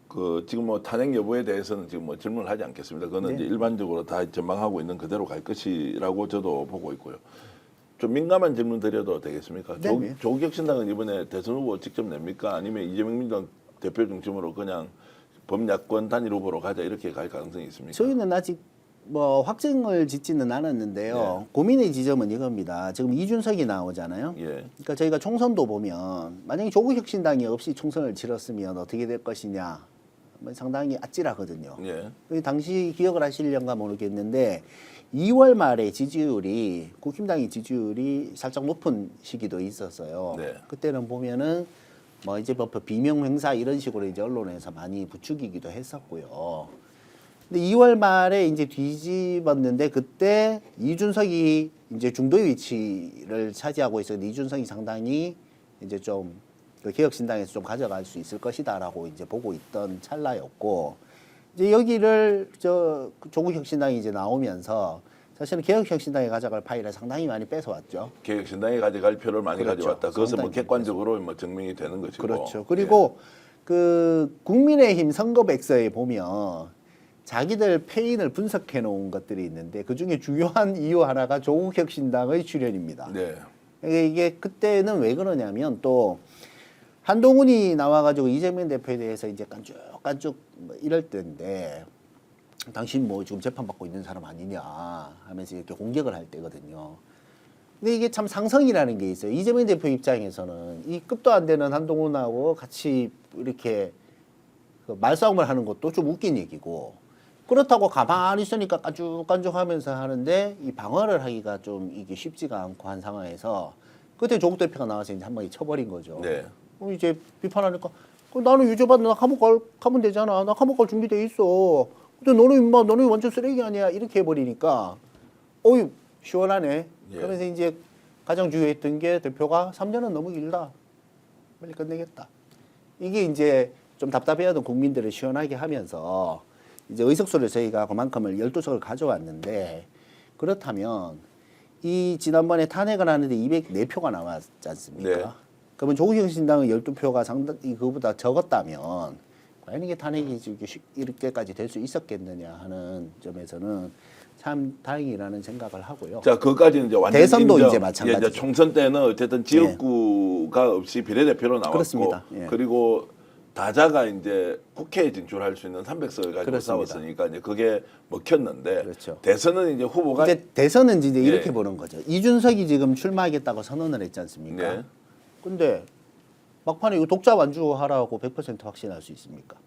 그 지금 뭐 탄핵 여부에 대해서는 지금 뭐 질문을 하지 않겠습니다. 그거는 네. 이제 일반적으로 다 전망하고 있는 그대로 갈 것이라고 저도 보고 있고요. 좀 민감한 질문 드려도 되겠습니까? 네. 조국혁신당은 이번에 대선 후보 직접 냅니까? 아니면 이재명 민주당 대표 중심으로 그냥 범야권 단일 후보로 가자 이렇게 갈 가능성이 있습니까? 저희는 아직 뭐 확정을 짓지는 않았는데요. 고민의 지점은 이겁니다. 지금 이준석이 나오잖아요. 예. 그러니까 저희가 총선도 보면 만약에 조국혁신당이 없이 총선을 치렀으면 어떻게 될 것이냐, 뭐 상당히 아찔하거든요. 예. 당시 기억을 하시려는가 모르겠는데 2월 말에 지지율이 국힘당의 지지율이 살짝 높은 시기도 있었어요. 네. 그때는 보면은 뭐 이제 뭐 비명 행사 이런 식으로 이제 언론에서 많이 부추기기도 했었고요. 근데 2월 말에 이제 뒤집었는데 그때 이준석이 이제 중도의 위치를 차지하고 있었는데 이준석이 상당히 이제 좀 그 개혁신당에서 좀 가져갈 수 있을 것이다라고 이제 보고 있던 찰나였고 이제 여기를 조국혁신당이 이제 나오면서 사실은 개혁혁신당이 가져갈 파일을 상당히 많이 뺏어왔죠. 개혁신당이 가져갈 표를 많이 그렇죠. 가져왔다. 그것은 뭐 상당히 객관적으로 뭐 증명이 되는 것이고. 그렇죠. 그리고 그 국민의힘 선거백서에 보면 자기들 패인을 분석해 놓은 것들이 있는데 그 중에 중요한 이유 하나가 조국혁신당의 출연입니다. 네. 이게 그때는 왜 그러냐면 또 한동훈이 나와가지고 이재명 대표에 대해서 이제 깐죽깐죽 뭐 이럴 때인데 당신 뭐 지금 재판받고 있는 사람 아니냐 하면서 이렇게 공격을 할 때거든요. 근데 이게 참 상성이라는 게 있어요. 이재명 대표 입장에서는 이 급도 안 되는 한동훈하고 같이 이렇게 그 말싸움을 하는 것도 좀 웃긴 얘기고 그렇다고 가만히 있으니까 깐죽깐죽 하면서 하는데 이 방어를 하기가 좀 이게 쉽지가 않고 한 상황에서 그때 조국 대표가 나와서 이제 한 방에 쳐버린 거죠. 네. 이제 비판하니까 나는 유죄받는 나 감옥 가면 되잖아. 나 감옥 갈 준비돼 있어. 근데 너는 임마 너는 완전 쓰레기 아니야. 이렇게 해버리니까 어이 시원하네. 예. 그러면서 이제 가장 중요했던 게 대표가 3년은 너무 길다. 빨리 끝내겠다. 이게 이제 좀 답답해하던 국민들을 시원하게 하면서 이제 의석수를 저희가 그만큼을 12석을 가져왔는데 그렇다면 이 지난번에 탄핵을 하는데 204표가 나왔지 않습니까? 네. 그러면 조국혁신당은 12표가 상당히 그거보다 적었다면 과연 이게 탄핵이 이렇게까지 될 수 있었겠느냐 하는 점에서는 참 다행이라는 생각을 하고요. 자, 그것까지는 이제 완전 대선도 인정. 이제 마찬가지죠. 이제 총선 때는 어쨌든 지역구가 없이 비례대표로 나왔고 그렇습니다. 예. 그리고 다자가 이제 국회에 진출할 수 있는 300석을 가지고 그렇습니다. 싸웠으니까 이제 그게 먹혔는데 그렇죠. 대선은 이제 후보가 이제 대선은 이제 예. 이렇게 보는 거죠. 이준석이 지금 출마하겠다고 선언을 했지 않습니까? 네. 근데 막판에 이거 독자 완주하라고 100% 확신할 수 있습니까?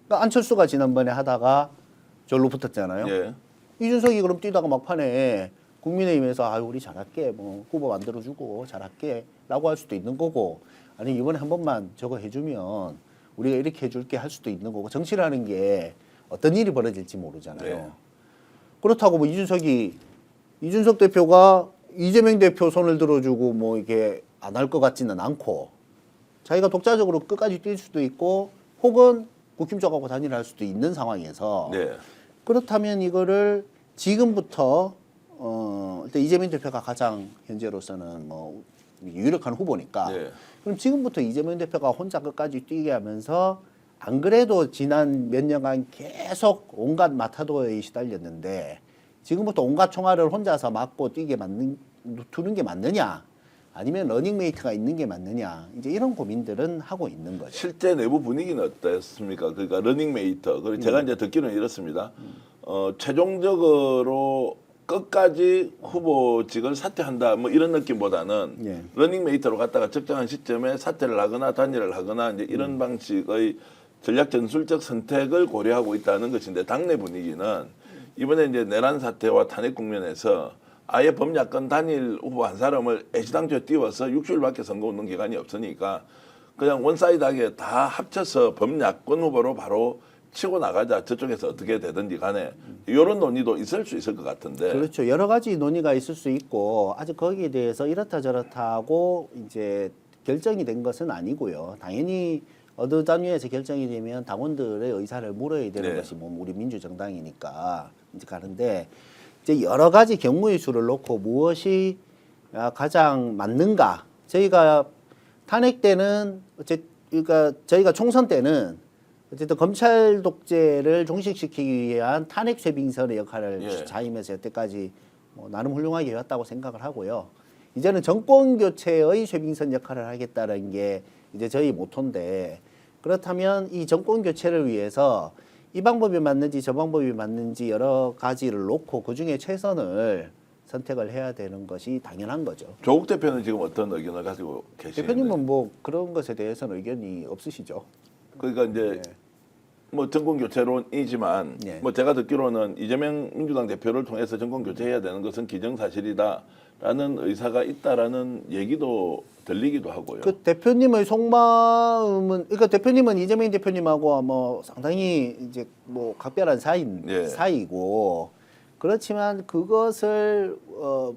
그러니까 안철수가 지난번에 하다가 절로 붙었잖아요. 예. 이준석이 그럼 뛰다가 막판에 국민의힘에서 아유 우리 잘할게 뭐 후보 만들어주고 잘할게 라고 할 수도 있는 거고 아니 이번에 한 번만 저거 해주면 우리가 이렇게 해줄게 할 수도 있는 거고 정치라는 게 어떤 일이 벌어질지 모르잖아요. 네. 그렇다고 뭐 이준석 대표가 이재명 대표 손을 들어주고 뭐 이게 안 할 것 같지는 않고 자기가 독자적으로 끝까지 뛸 수도 있고 혹은 국힘 쪽하고 단일을 할 수도 있는 상황에서 네. 그렇다면 이거를 지금부터 일단 이재명 대표가 가장 현재로서는 뭐 유력한 후보니까 네. 그럼 지금부터 이재명 대표가 혼자 끝까지 뛰게 하면서 안 그래도 지난 몇 년간 계속 온갖 마타도에 시달렸는데 지금부터 온갖 총알을 혼자서 맞고 뛰게 두는 게 맞느냐 아니면 러닝메이트가 있는 게 맞느냐 이제 이런 고민들은 하고 있는 거죠. 실제 내부 분위기는 어떻습니까? 그러니까 러닝메이터 그리고 제가 이제 듣기로는 이렇습니다. 최종적으로 끝까지 후보직을 사퇴한다 뭐 이런 느낌보다는 예. 러닝메이터로 갔다가 적정한 시점에 사퇴를 하거나 단일을 하거나 이제 이런 방식의 전략 전술적 선택을 고려하고 있다는 것인데 당내 분위기는 이번에 이제 내란 사태와 탄핵 국면에서 아예 범야권 단일 후보 한 사람을 애시당초에 띄워서 6주일밖에 선거운동 기간이 없으니까 그냥 원사이드하게 다 합쳐서 범야권 후보로 바로 치고 나가자. 저쪽에서 어떻게 되든지 간에 이런 논의도 있을 수 있을 것 같은데. 그렇죠. 여러 가지 논의가 있을 수 있고 아직 거기에 대해서 이렇다 저렇다 하고 이제 결정이 된 것은 아니고요. 당연히 어느 단위에서 결정이 되면 당원들의 의사를 물어야 되는 네. 것이 뭐 우리 민주정당이니까 이제 가는데 이제 여러 가지 경우의 수를 놓고 무엇이 가장 맞는가? 저희가 탄핵 때는 그러니까 저희가 총선 때는 어쨌든 검찰 독재를 종식시키기 위한 탄핵 쇄빙선의 역할을 예. 자임해서 여태까지 뭐 나름 훌륭하게 해왔다고 생각을 하고요. 이제는 정권 교체의 쇄빙선 역할을 하겠다는 게 이제 저희 모토인데 그렇다면 이 정권 교체를 위해서 이 방법이 맞는지 저 방법이 맞는지 여러 가지를 놓고 그 중에 최선을 선택을 해야 되는 것이 당연한 거죠. 조국 대표는 지금 어떤 의견을 가지고 계시는지. 대표님은 뭐 그런 것에 대해서는 의견이 없으시죠? 그러니까 이제 뭐 정권 교체론이지만 예. 뭐 제가 듣기로는 이재명 민주당 대표를 통해서 정권 교체해야 되는 것은 기정사실이다라는 의사가 있다라는 얘기도 들리기도 하고요. 그 대표님의 속마음은 그러니까 대표님은 이재명 대표님하고 뭐 상당히 이제 뭐 각별한 예. 사이고 그렇지만 그것을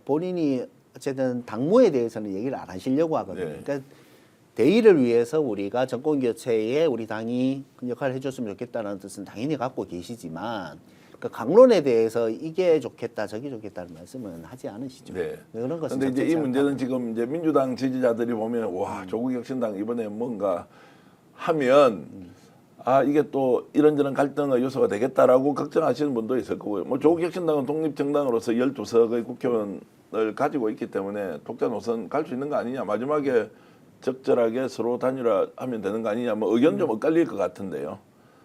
본인이 어쨌든 당무에 대해서는 얘기를 안 하시려고 하거든요. 예. 그러니까 대의를 위해서 우리가 정권 교체에 우리 당이 큰 역할을 해줬으면 좋겠다는 뜻은 당연히 갖고 계시지만 그 강론에 대해서 이게 좋겠다 저게 좋겠다는 말씀은 하지 않으시죠. 네. 그런 것은 근데 이제 이 적절치 문제는 않다고. 지금 이제 민주당 지지자들이 보면 와 조국 혁신당 이번에 뭔가 하면 아 이게 또 이런저런 갈등의 요소가 되겠다라고 걱정하시는 분도 있을 거고요. 뭐 조국 혁신당은 독립 정당으로서 12석의 국회의원을 가지고 있기 때문에 독자 노선 갈 수 있는 거 아니냐. 마지막에 적절하게 서로 단일화하면 되는 거 아니냐. 뭐 의견 좀 엇갈릴 것 같은데요.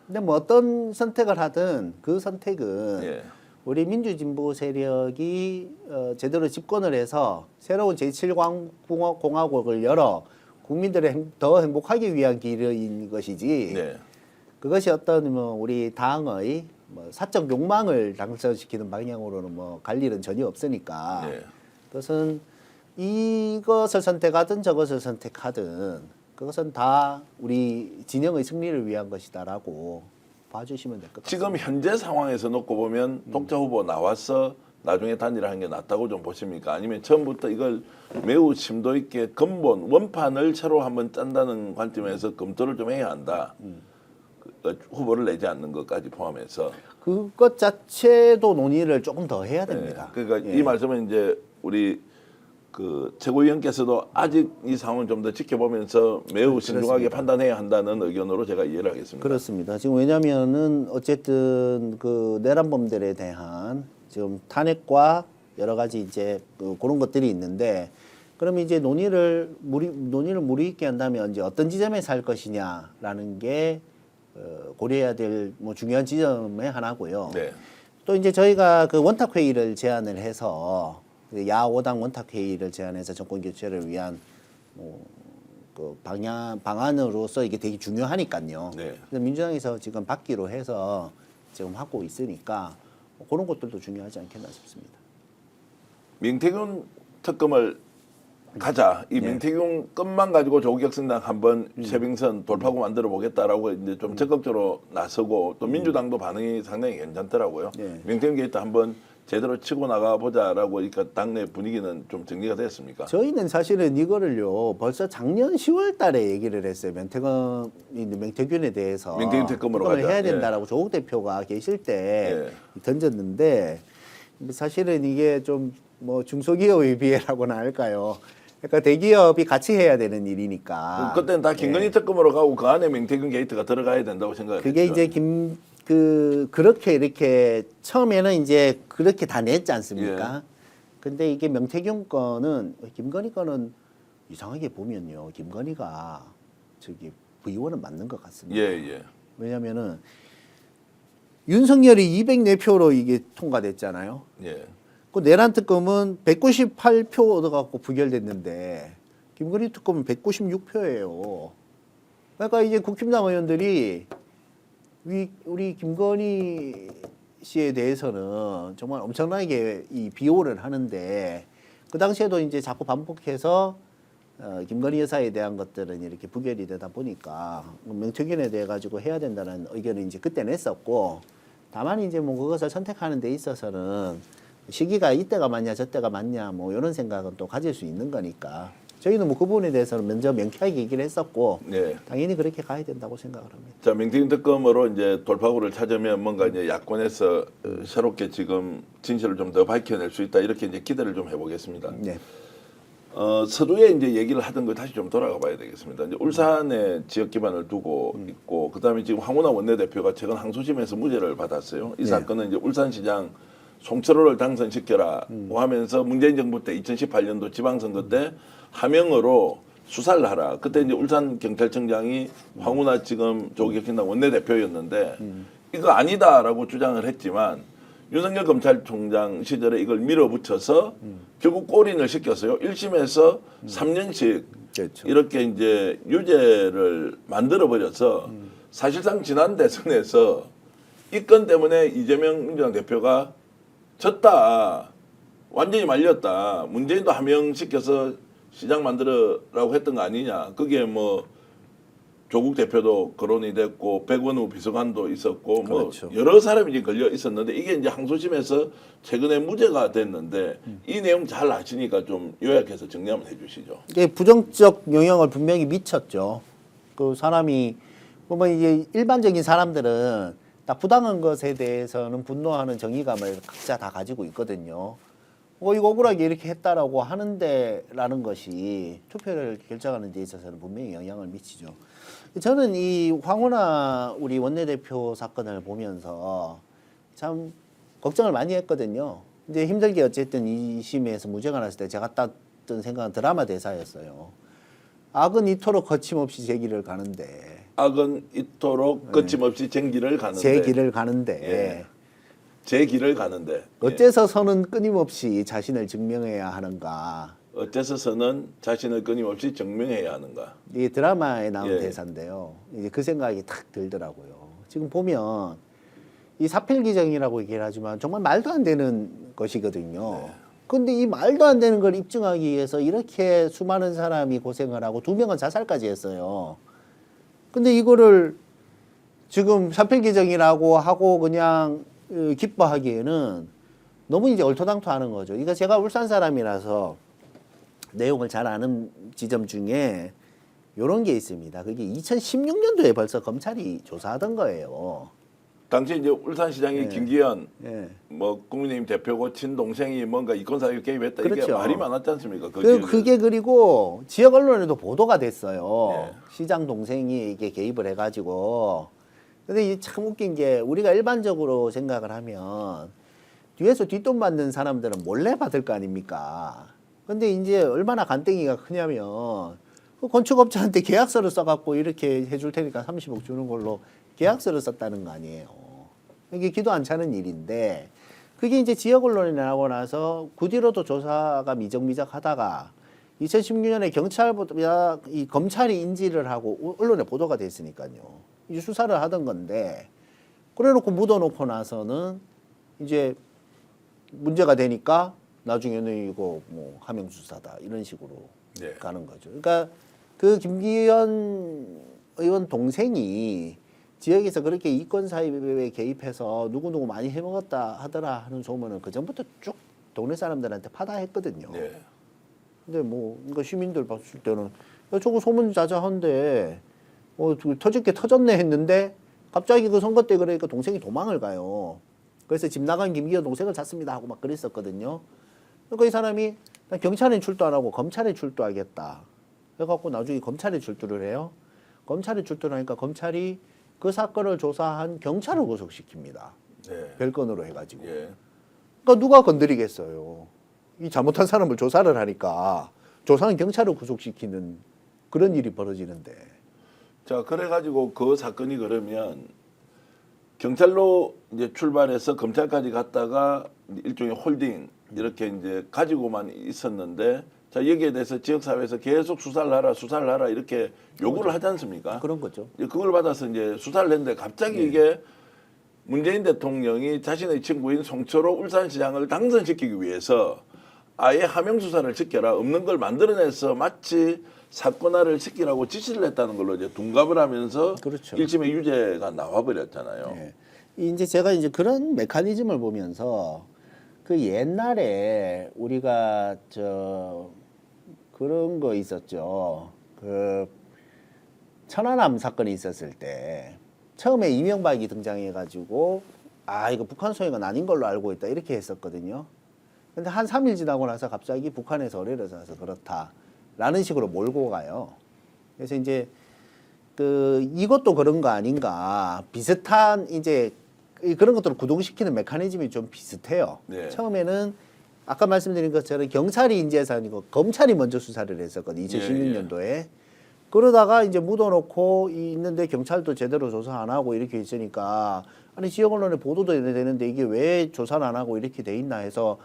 근데 뭐 어떤 선택을 하든 그 선택은 예. 우리 민주진보 세력이 제대로 집권을 해서 새로운 제7공화국을 열어 국민들을 더 행복하기 위한 길인 것이지 네. 그것이 어떤 뭐 우리 당의 뭐 사적 욕망을 당선시키는 방향으로는 뭐 갈 일은 전혀 없으니까 네. 그것은 이것을 선택하든 저것을 선택하든 그것은 다 우리 진영의 승리를 위한 것이다라고 봐주시면 될 것 같습니다. 지금 현재 상황에서 놓고 보면 독자 후보 나와서 나중에 단일화하는 게 낫다고 좀 보십니까? 아니면 처음부터 이걸 매우 심도 있게 근본 원판을 새로 한번 짠다는 관점에서 검토를 좀 해야 한다. 후보를 내지 않는 것까지 포함해서. 그것 자체도 논의를 조금 더 해야 네. 됩니다. 그러니까 예. 이 말씀은 이제 우리 그 최고위원께서도 아직 이 상황을 좀 더 지켜보면서 매우 신중하게 그렇습니다. 판단해야 한다는 의견으로 제가 이해를 하겠습니다. 그렇습니다. 지금 왜냐하면은 어쨌든 그 내란범들에 대한 지금 탄핵과 여러 가지 이제 그런 것들이 있는데 그러면 이제 논의를 무리 있게 한다면 이제 어떤 지점에서 할 것이냐라는 게 고려해야 될 뭐 중요한 지점의 하나고요. 네. 또 이제 저희가 그 원탁 회의를 제안을 해서 야 5당 원탁 회의를 제안해서 정권 교체를 위한 그 방안으로서 이게 되게 중요하니까요. 네. 그래서 민주당에서 지금 받기로 해서 지금 하고 있으니까 그런 것들도 중요하지 않겠나 싶습니다. 명태균 특검을 가자. 이 네. 명태균 건만 가지고 조국 혁신당 한번 최빙선 돌파구 만들어 보겠다라고 이제 좀 적극적으로 나서고 또 민주당도 반응이 상당히 괜찮더라고요. 네. 명태균 게이트 한번 제대로 치고 나가 보자라고 그러니까 당내 분위기는 좀 정리가 됐습니까? 저희는 사실은 이거를요 벌써 작년 10월 달에 얘기를 했어요. 명태균에 대해서 명태균 특검으로 특검을 가자. 해야 된다라고 조국 대표가 계실 때 던졌는데 사실은 이게 좀 뭐 중소기업의 비애라고나 할까요? 그러니까 대기업이 같이 해야 되는 일이니까. 그때는 다 김건희 특검으로 가고 그 안에 명태균 게이트가 들어가야 된다고 생각했죠. 그게 이제 그렇게 이렇게 처음에는 이제 그렇게 다 냈지 않습니까? 근데 이게 명태균 거는 김건희 거는 이상하게 보면요. 김건희가 저기 부의원은 맞는 것 같습니다. 예. 왜냐면은 윤석열이 204표로 이게 통과됐잖아요. 예. 그 내란 특검은 198표 얻어갖고 부결됐는데 김건희 특검은 196표예요. 그러니까 이제 국힘당 의원들이 우리 김건희 씨에 대해서는 정말 엄청나게 이 비호를 하는데 그 당시에도 이제 자꾸 반복해서 김건희 여사에 대한 것들은 이렇게 부결이 되다 보니까 명태균에 대해 가지고 해야 된다는 의견을 이제 그때 냈었고 다만 이제 뭐 그것을 선택하는 데 있어서는 시기가 이때가 맞냐 저때가 맞냐 뭐 이런 생각은 또 가질 수 있는 거니까 저희는 뭐 그 부분에 대해서는 먼저 명쾌하게 얘기를 했었고 네. 당연히 그렇게 가야 된다고 생각을 합니다. 자, 명태균 특검으로 이제 돌파구를 찾으면 뭔가 이제 야권에서 새롭게 지금 진실을 좀 더 밝혀낼 수 있다 이렇게 이제 기대를 좀 해보겠습니다. 네. 서두에 이제 얘기를 하던 거 다시 좀 돌아가 봐야 되겠습니다. 이제 울산에 지역 기반을 두고 있고 그다음에 지금 황운하 원내대표가 최근 항소심에서 무죄를 받았어요. 이 네. 사건은 이제 울산시장 송철호를 당선시켜라고 하면서 문재인 정부 때 2018년도 지방선거 때 하명으로 수사를 하라. 그때 이제 울산 경찰청장이 황운하 지금 조국 혁신당 원내대표였는데 이거 아니다라고 주장을 했지만 윤석열 검찰총장 시절에 이걸 밀어붙여서 결국 골인을 시켰어요. 1심에서 3년씩 그렇죠. 이렇게 이제 유죄를 만들어 버려서 사실상 지난 대선에서 이 건 때문에 이재명 민주당 대표가 졌다. 완전히 말렸다. 문재인도 하명시켜서 시장 만들어라고 했던 거 아니냐. 그게 뭐 조국 대표도 거론이 됐고 백원우 비서관도 있었고 그렇죠. 뭐 여러 사람이 지금 걸려 있었는데 이게 이제 항소심에서 최근에 무죄가 됐는데 이 내용 잘 아시니까 좀 요약해서 정리 한번 해주시죠. 이게 부정적 영향을 분명히 미쳤죠. 그 사람이 보면 이제 일반적인 사람들은 딱 부당한 것에 대해서는 분노하는 정의감을 각자 다 가지고 있거든요. 이거 억울하게 이렇게 했다라고 하는데라는 것이 투표를 결정하는 데 있어서는 분명히 영향을 미치죠. 저는 이 황운하 우리 원내대표 사건을 보면서 참 걱정을 많이 했거든요. 이제 힘들게 어쨌든 2심에서 무죄가 났을 때 제가 땄던 생각은 드라마 대사였어요. 악은 이토록 거침없이 제 길을 가는데 악은 이토록 거침없이 제 길을 가는데 제 길을 가는데 예. 제 길을 가는데 어째서 선은 끊임없이 자신을 증명해야 하는가. 어째서서는 자신을 끊임없이 증명해야 하는가. 이게 드라마에 나온 예. 대사인데요. 이제 그 생각이 탁 들더라고요. 지금 보면 이 사필기정이라고 얘기를 하지만 정말 말도 안 되는 것이거든요. 근데 이 말도 안 되는 걸 입증하기 위해서 이렇게 수많은 사람이 고생을 하고 2명은 자살까지 했어요. 근데 이거를 지금 사필기정이라고 하고 그냥 기뻐하기에는 너무 이제 얼토당토하는 거죠. 그러니까 제가 울산 사람이라서 내용을 잘 아는 지점 중에 이런 게 있습니다. 그게 2016년도에 벌써 검찰이 조사하던 거예요. 당시 이제 울산시장이 김기현 예. 뭐 국민의힘 대표고 친동생이 뭔가 이권 사유에 개입했다. 이게 그렇죠. 말이 많았지 않습니까? 그게 그리고 지역 언론에도 보도가 됐어요. 예. 시장 동생이 이게 개입을 해가지고. 근데 이게 참 웃긴 게 우리가 일반적으로 생각을 하면 뒤에서 뒷돈 받는 사람들은 몰래 받을 거 아닙니까? 근데 이제 얼마나 간땡이가 크냐면 그 건축업자한테 계약서를 써갖고 이렇게 해줄 테니까 30억 주는 걸로 계약서를 썼다는 거 아니에요. 이게 기도 안 차는 일인데 그게 이제 지역 언론에 나오고 나서 그 뒤로도 조사가 미적미적 하다가 2016년에 경찰보다 이 검찰이 인지를 하고 언론에 보도가 됐으니까요. 이제 수사를 하던 건데 그래놓고 묻어놓고 나서는 이제 문제가 되니까 나중에는 이거 뭐 하명 수사다 이런 식으로 네. 가는 거죠. 그러니까 그 김기현 의원 동생이 지역에서 그렇게 이권 사입에 개입해서 누구누구 많이 해먹었다 하더라 하는 소문은 그 전부터 쭉 동네 사람들한테 파다했거든요. 네. 근데 뭐 그러니까 시민들 봤을 때는 야, 저거 소문자자한데 터질 게 터졌네 했는데 갑자기 그 선거 때 그러니까 동생이 도망을 가요. 그래서 집 나간 김기현 동생을 찾습니다 하고 막 그랬었거든요. 그러니까 이 사람이 경찰에 출두 안 하고 검찰에 출두하겠다 해갖고 나중에 검찰에 출두를 해요. 검찰에 출두를 하니까 검찰이 그 사건을 조사한 경찰을 구속시킵니다. 네. 별건으로 해가지고. 예. 그러니까 누가 건드리겠어요. 이 잘못한 사람을 조사를 하니까 조사한 경찰을 구속시키는 그런 일이 벌어지는데. 자, 그래가지고 그 사건이 그러면 경찰로 이제 출발해서 검찰까지 갔다가 일종의 홀딩 이렇게 이제 가지고만 있었는데 자, 여기에 대해서 지역사회에서 계속 수사를 하라 이렇게 요구를 하지 않습니까? 그런 거죠. 그걸 받아서 이제 수사를 했는데 갑자기 이게 문재인 대통령이 자신의 친구인 송철호 울산시장을 당선시키기 위해서 아예 하명 수사를 시켜라 없는 걸 만들어내서 마치 사건화를 시키라고 지시를 했다는 걸로 이제 둔갑을 하면서 그렇죠. 1심의 유죄가 나와버렸잖아요. 예. 이제 제가 이제 그런 메커니즘을 보면서 그 옛날에 우리가 그런 거 있었죠. 그 천안함 사건이 있었을 때 처음에 이명박이 등장해가지고 이거 북한 소행은 아닌 걸로 알고 있다 이렇게 했었거든요. 근데 한 3일 지나고 나서 갑자기 북한에서 의뢰를 써서 그렇다라는 식으로 몰고 가요. 그래서 이제 이것도 그런 거 아닌가 비슷한 이제 그런 것들을 구동시키는 메커니즘이 좀 비슷해요. 네. 처음에는 아까 말씀드린 것처럼 경찰이 인지해서 아니고 검찰이 먼저 수사를 했었거든요. 2016년도에. 그러다가 이제 묻어놓고 있는데 경찰도 제대로 조사 안 하고 이렇게 있으니까 아니 지역 언론에 보도도 되는데 이게 왜 조사를 안 하고 이렇게 돼 있나 해서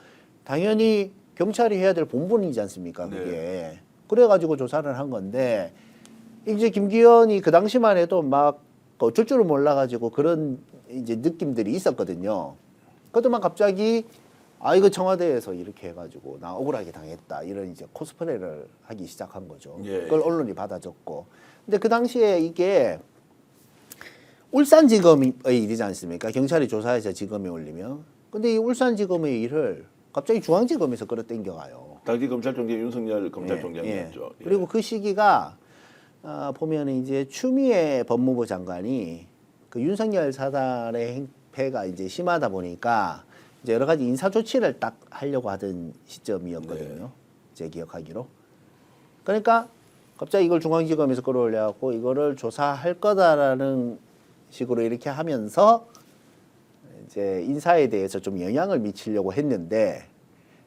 당연히 경찰이 해야 될 본분이지 않습니까? 그게. 네. 그래가지고 조사를 한 건데 이제 김기현이 그 당시만 해도 막 어쩔 줄을 몰라가지고 그런 이제 느낌들이 있었거든요. 그러더만 갑자기 아 이거 청와대에서 이렇게 해가지고 나 억울하게 당했다 이런 이제 코스프레를 하기 시작한 거죠. 예. 그걸 언론이 받아줬고. 근데 그 당시에 이게 울산지검의 일이지 않습니까? 경찰이 조사해서 지검에 올리면. 근데 이 울산지검의 일을 갑자기 중앙지검에서 끌어당겨가요. 당시 검찰총장 윤석열 검찰총장이었죠. 예. 그리고 그 시기가 보면 이제 추미애 법무부 장관이 그 윤석열 사단의 행패가 이제 심하다 보니까 이제 여러 가지 인사 조치를 딱 하려고 하던 시점이었거든요. 네. 제 기억하기로. 그러니까 갑자기 이걸 중앙지검에서 끌어올려갖고 이거를 조사할 거다라는 식으로 이렇게 하면서 이제 인사에 대해서 좀 영향을 미치려고 했는데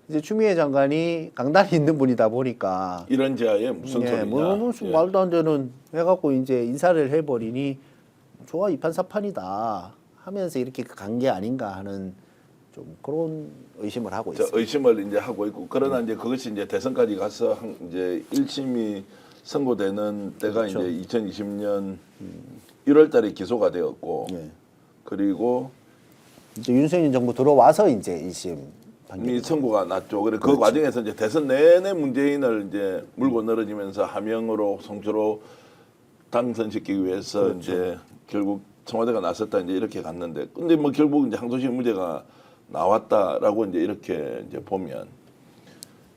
이제 추미애 장관이 강단이 있는 분이다 보니까 이런 제하에 무슨 소리냐. 무슨 예. 말도 안 되는 해갖고 이제 인사를 해버리니 좋아 이판사판이다 하면서 이렇게 간 게 아닌가 하는 좀 그런 의심을 하고 저 있습니다. 의심을 이제 하고 있고 그러나 이제 그것이 이제 대선까지 가서 이제 1심이 선고되는 때가 그렇죠. 이제 2020년 1월달에 기소가 되었고 예. 그리고 이제 윤석열 정부 들어와서 이제 1심 판결. 이 선고가 났죠. 그래 그 그렇죠. 과정에서 이제 대선 내내 문재인을 이제 물고 늘어지면서 함영으로 송초로 당선시키기 위해서 그렇죠. 이제 결국 청와대가 나섰다 이제 이렇게 갔는데 근데 뭐 결국 이제 항소심 문제가 나왔다라고 이제 이렇게 이제 보면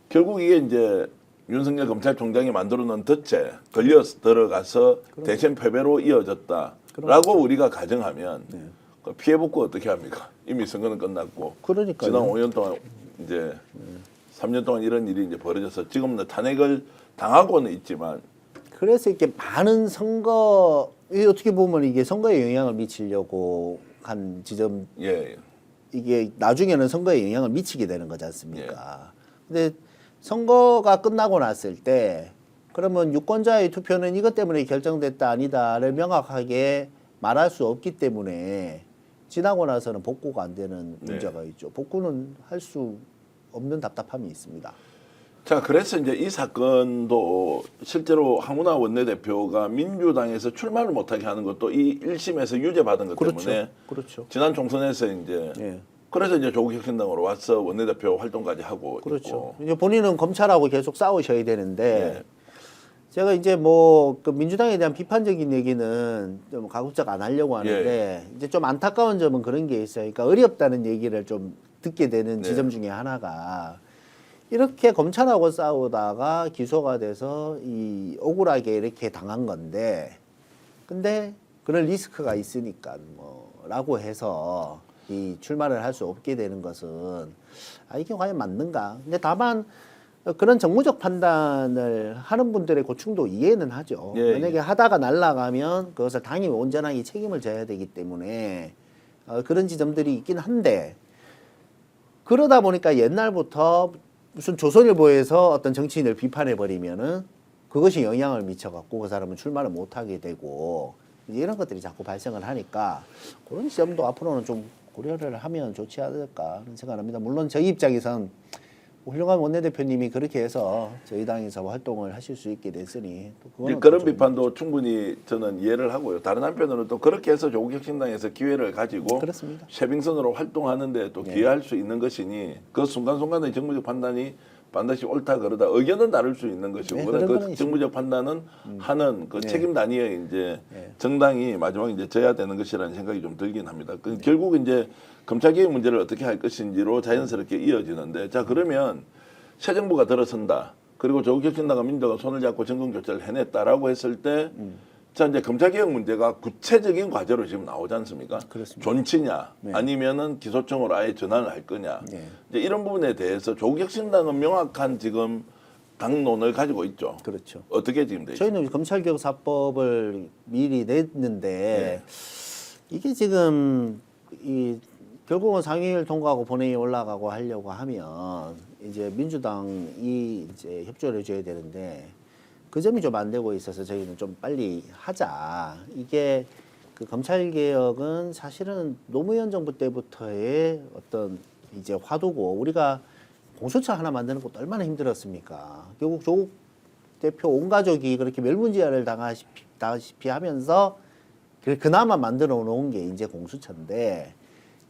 결국 이게 이제 윤석열 검찰총장이 만들어 놓은 덫에 걸려 들어가서 대선 패배로 이어졌다라고 우리가 가정하면 그 피해 복구 어떻게 합니까? 이미 선거는 끝났고 그러니까요. 지난 5년 동안 이제 3년 동안 이런 일이 이제 벌어져서 지금은 탄핵을 당하고는 있지만 그래서 이렇게 많은 선거 이게 어떻게 보면 이게 선거에 영향을 미치려고 한 지점 예, 이게 나중에는 선거에 영향을 미치게 되는 거지 않습니까? 근데 선거가 끝나고 났을 때 그러면 유권자의 투표는 이것 때문에 결정됐다 아니다를 명확하게 말할 수 없기 때문에 지나고 나서는 복구가 안 되는 문제가 있죠. 복구는 할 수 없는 답답함이 있습니다. 자, 그래서 이제 이 사건도 실제로 황운하 원내대표가 민주당에서 출마를 못하게 하는 것도 이 1심에서 유죄받은 것 그렇죠. 때문에 그렇죠. 지난 총선에서 이제 예. 그래서 이제 조국혁신당으로 와서 원내대표 활동까지 하고 그렇죠. 있고. 이제 본인은 검찰하고 계속 싸우셔야 되는데 예. 제가 이제 뭐 그 민주당에 대한 비판적인 얘기는 좀 가급적 안 하려고 하는데 이제 좀 안타까운 점은 그런 게 있어요. 그러니까 어렵다는 얘기를 좀 듣게 되는 네. 지점 중에 하나가 이렇게 검찰하고 싸우다가 기소가 돼서 이 억울하게 이렇게 당한 건데 근데 그런 리스크가 있으니까 뭐라고 해서 이 출마를 할 수 없게 되는 것은 아 이게 과연 맞는가? 근데 다만 그런 정무적 판단을 하는 분들의 고충도 이해는 하죠. 예, 만약에 예. 하다가 날아가면 그것을 당이 온전하게 책임을 져야 되기 때문에 그런 지점들이 있긴 한데 그러다 보니까 옛날부터 무슨 조선일보에서 어떤 정치인을 비판해 버리면은 그것이 영향을 미쳐갖고 그 사람은 출마를 못하게 되고 이런 것들이 자꾸 발생을 하니까 그런 지점도 앞으로는 좀 고려를 하면 좋지 않을까 하는 생각합니다. 물론 저희 입장에선 훌륭한 원내대표님이 그렇게 해서 저희 당에서 활동을 하실 수 있게 됐으니 또 이제 그거는 그런 또 좀- 비판도 충분히 저는 이해를 하고요. 다른 한편으로는 또 그렇게 해서 조국혁신당에서 기회를 가지고 그렇습니다. 쉐빙선으로 활동하는데 또 기여할 수 있는 것이니 그 순간순간의 정무적 판단이 반드시 옳다 그러다 의견은 다를 수 있는 것이고 네, 그러나 그런 그 거는 정무적 판단은 하는 그 네. 책임 단위의 이제 네. 정당이 마지막에 이제 져야 되는 것이라는 생각이 좀 들긴 합니다. 그 결국 이제 검찰개혁 문제를 어떻게 할 것인지로 자연스럽게 이어지는데 자 그러면 새 정부가 들어선다. 그리고 조국혁신당과 민주당가 손을 잡고 정권교체를 해냈다라고 했을 때, 자 이제 검찰개혁 문제가 구체적인 과제로 지금 나오지 않습니까? 그렇습니다. 존치냐, 네. 아니면은 기소청으로 아예 전환을 할 거냐. 네. 이제 이런 부분에 대해서 조국혁신당은 명확한 지금 당론을 가지고 있죠. 그렇죠. 어떻게 지금 되죠? 저희는 검찰개혁사법을 미리 냈는데 이게 지금 이 결국은 상임위를 통과하고 본회의에 올라가고 하려고 하면 이제 민주당이 이제 협조를 해줘야 되는데 그 점이 좀 안 되고 있어서 저희는 좀 빨리 하자. 이게 그 검찰 개혁은 사실은 노무현 정부 때부터의 어떤 이제 화두고 우리가 공수처 하나 만드는 것도 얼마나 힘들었습니까? 결국 조국 대표 온 가족이 그렇게 멸문지화를 당하시피 하면서 그나마 만들어 놓은 게 이제 공수처인데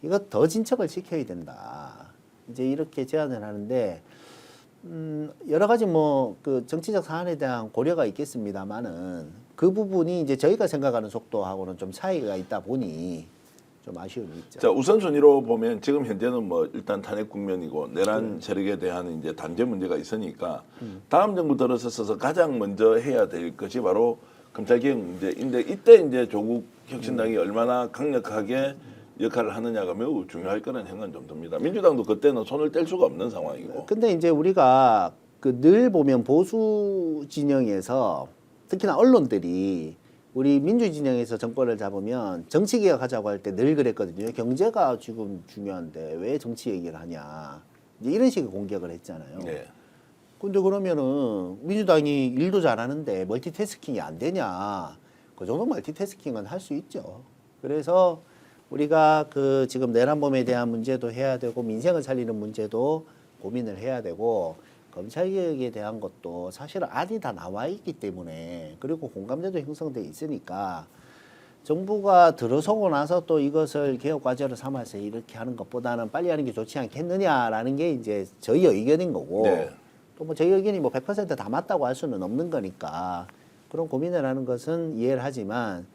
이거 더 진척을 시켜야 된다. 이제 이렇게 제안을 하는데 여러 가지 뭐 그 정치적 사안에 대한 고려가 있겠습니다만은 그 부분이 이제 저희가 생각하는 속도하고는 좀 차이가 있다 보니 좀 아쉬움이 있죠. 자, 우선순위로 보면 지금 현재는 뭐 일단 탄핵 국면이고 내란 세력에 대한 이제 단죄 문제가 있으니까 다음 정부 들어서서 가장 먼저 해야 될 것이 바로 검찰개혁 문제인데 이때 이제 조국 혁신당이 얼마나 강력하게 역할을 하느냐가 매우 중요할 거라는 생각은 좀 듭니다. 민주당도 그때는 손을 뗄 수가 없는 상황이고. 근데 이제 우리가 그 늘 보면 보수 진영에서 특히나 언론들이 우리 민주 진영에서 정권을 잡으면 정치 개혁하자고 할 때 늘 그랬거든요. 경제가 지금 중요한데 왜 정치 얘기를 하냐. 이제 이런 식의 공격을 했잖아요. 네. 근데 그러면은 민주당이 일도 잘하는데 멀티태스킹이 안 되냐. 그 정도 멀티태스킹은 할 수 있죠. 그래서 우리가 그 지금 내란범에 대한 문제도 해야 되고 민생을 살리는 문제도 고민을 해야 되고 검찰개혁에 대한 것도 사실은 안이 다 나와 있기 때문에 그리고 공감대도 형성돼 있으니까 정부가 들어서고 나서 또 이것을 개혁 과제로 삼아서 이렇게 하는 것보다는 빨리 하는 게 좋지 않겠느냐라는 게 이제 저희 의견인 거고 네. 또 뭐 저희 의견이 뭐 100%다 맞다고 할 수는 없는 거니까 그런 고민을 하는 것은 이해를 하지만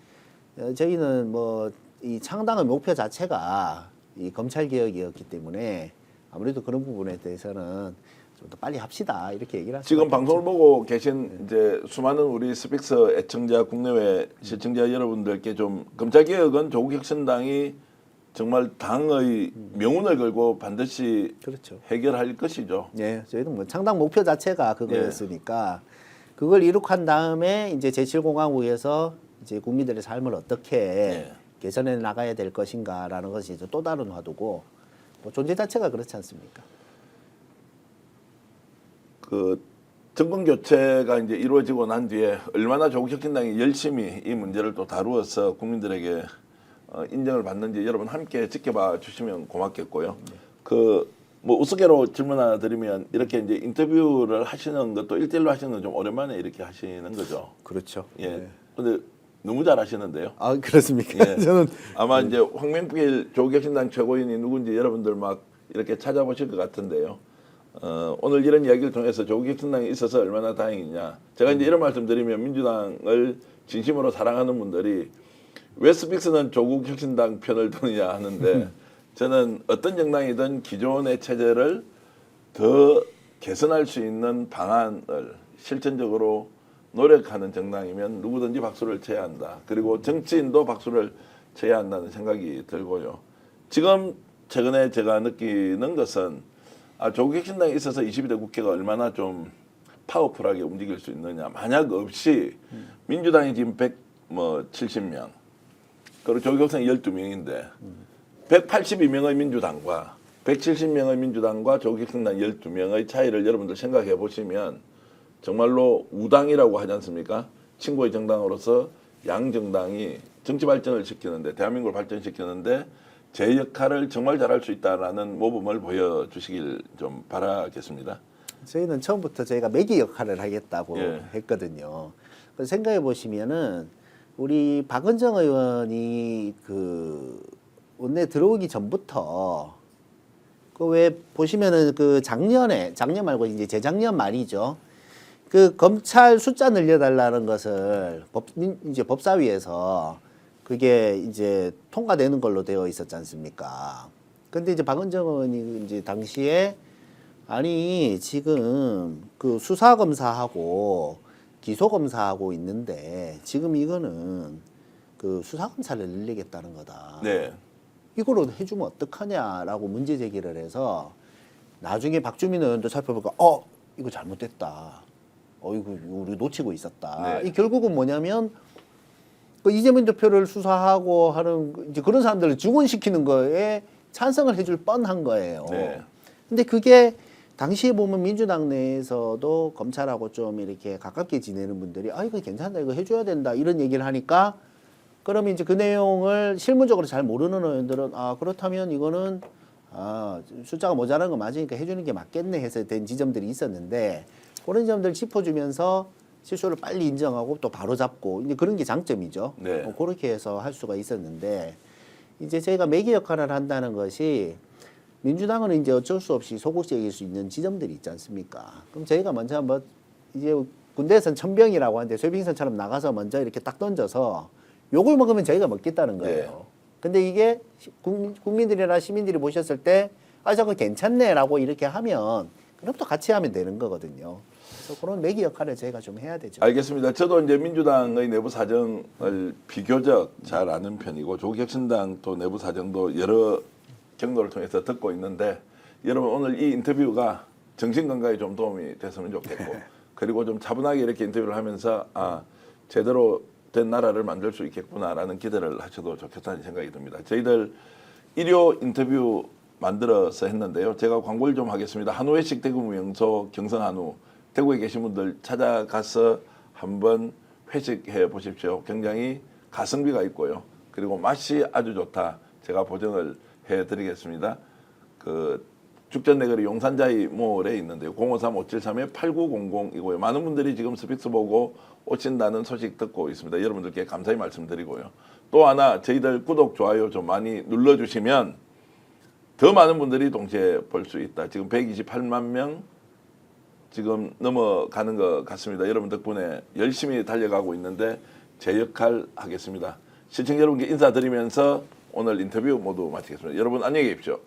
저희는 뭐 이 창당의 목표 자체가 이 검찰 개혁이었기 때문에 아무래도 그런 부분에 대해서는 좀 더 빨리 합시다 이렇게 얘기를 하죠. 지금 방송을 보고 계신 이제 수많은 우리 스픽스 애청자 국내외 시청자 여러분들께 좀 검찰개혁은 조국 혁신당이 정말 당의 명운을 걸고 반드시 그렇죠. 해결할 것이죠. 예, 저희는 뭐 창당 목표 자체가 그거였으니까 그걸 이룩한 다음에 이제 제7공화국에서 이제 국민들의 삶을 어떻게 개선해 나가야 될 것인가라는 것이 이제 또 다른 화두고 뭐 존재 자체가 그렇지 않습니까? 그 정권 교체가 이제 이루어지고 난 뒤에 얼마나 조국 혁신당이 열심히 이 문제를 또 다루어서 국민들에게 인정을 받는지 여러분 함께 지켜봐 주시면 고맙겠고요. 그 뭐 우스개로 질문 하나 드리면 이렇게 이제 인터뷰를 하시는 것도 1대1로 하시는 건 좀 오랜만에 이렇게 하시는 거죠. 그렇죠. 예. 근데 너무 잘하시는데요. 아 그렇습니까? 예. 저는 아마 이제 황명필 조국혁신당 최고인이 누군지 여러분들 막 이렇게 찾아보실 것 같은데요. 오늘 이런 이야기를 통해서 조국혁신당에 있어서 얼마나 다행이냐. 제가 이제 이런 말씀 드리면 민주당을 진심으로 사랑하는 분들이 왜 스픽스는 조국혁신당 편을 드느냐 하는데 저는 어떤 정당이든 기존의 체제를 더 개선할 수 있는 방안을 실천적으로 노력하는 정당이면 누구든지 박수를 쳐야 한다. 그리고 정치인도 박수를 쳐야 한다는 생각이 들고요. 지금 최근에 제가 느끼는 것은 조국 혁신당에 있어서 22대 국회가 얼마나 좀 파워풀하게 움직일 수 있느냐. 만약 없이 민주당이 지금 170명 그리고 조국 혁신당이 12명인데 182명의 민주당과 170명의 민주당과 조국 혁신당 12명의 차이를 여러분들 생각해 보시면 정말로 우당이라고 하지 않습니까? 친구의 정당으로서 양 정당이 정치 발전을 시키는데 대한민국을 발전시키는데 제 역할을 정말 잘할 수 있다라는 모범을 보여주시길 좀 바라겠습니다. 저희는 처음부터 저희가 매기 역할을 하겠다고 했거든요. 생각해 보시면은 우리 박은정 의원이 그 원내 들어오기 전부터 그 왜 보시면은 그 작년 말고 이제 재작년 말이죠. 그 검찰 숫자 늘려달라는 것을 이제 법사위에서 그게 이제 통과되는 걸로 되어 있었지 않습니까? 근데 이제 박은정 의원이 이제 당시에 아니 지금 그 수사 검사하고 기소 검사하고 있는데 지금 이거는 그 수사 검사를 늘리겠다는 거다. 네. 이거로 해주면 어떡하냐라고 문제 제기를 해서 나중에 박주민 의원도 살펴보니까 이거 잘못됐다. 이거 우리 놓치고 있었다. 네. 이 결국은 뭐냐면 그 이재명 대표를 수사하고 하는 이제 그런 사람들을 증언시키는 거에 찬성을 해줄 뻔한 거예요. 네. 근데 그게 당시에 보면 민주당 내에서도 검찰하고 좀 이렇게 가깝게 지내는 분들이 이거 괜찮다, 이거 해줘야 된다 이런 얘기를 하니까 그러면 이제 그 내용을 실무적으로 잘 모르는 의원들은 그렇다면 이거는 숫자가 모자란 거 맞으니까 해주는 게 맞겠네 해서 된 지점들이 있었는데 그런 점들 짚어주면서 실수를 빨리 인정하고 또 바로 잡고 이제 그런 게 장점이죠. 네. 그렇게 해서 할 수가 있었는데 이제 저희가 매개 역할을 한다는 것이 민주당은 이제 어쩔 수 없이 소극적일 수 있는 지점들이 있지 않습니까? 그럼 저희가 먼저 한번 이제 군대에서는 천병이라고 하는데 쇠빙선처럼 나가서 먼저 이렇게 딱 던져서 욕을 먹으면 저희가 먹겠다는 거예요. 네. 근데 이게 국민들이나 시민들이 보셨을 때 저거 괜찮네라고 이렇게 하면 그럼 또 같이 하면 되는 거거든요. 그래서 그런 매개 역할을 저희가 좀 해야 되죠. 알겠습니다. 저도 이제 민주당의 내부 사정을 비교적 잘 아는 편이고 조국혁신당 또 내부 사정도 여러 경로를 통해서 듣고 있는데 여러분 오늘 이 인터뷰가 정신 건강에 좀 도움이 됐으면 좋겠고 그리고 좀 차분하게 이렇게 인터뷰를 하면서 제대로 된 나라를 만들 수 있겠구나라는 기대를 하셔도 좋겠다는 생각이 듭니다. 저희들 일요 인터뷰 만들어서 했는데요. 제가 광고를 좀 하겠습니다. 한우회식 대구무용소 경성한우 대구에 계신 분들 찾아가서 한번 회식해 보십시오. 굉장히 가성비가 있고요. 그리고 맛이 아주 좋다. 제가 보증을 해드리겠습니다. 그 죽전내거리 용산자이 몰에 있는데요. 053-573-8900이고요. 많은 분들이 지금 스픽스 보고 오신다는 소식 듣고 있습니다. 여러분들께 감사히 말씀드리고요. 또 하나 저희들 구독, 좋아요 좀 많이 눌러주시면 더 많은 분들이 동시에 볼 수 있다. 지금 128만 명 지금 넘어가는 것 같습니다. 여러분 덕분에 열심히 달려가고 있는데 제 역할 하겠습니다. 시청자 여러분께 인사드리면서 오늘 인터뷰 모두 마치겠습니다. 여러분 안녕히 계십시오.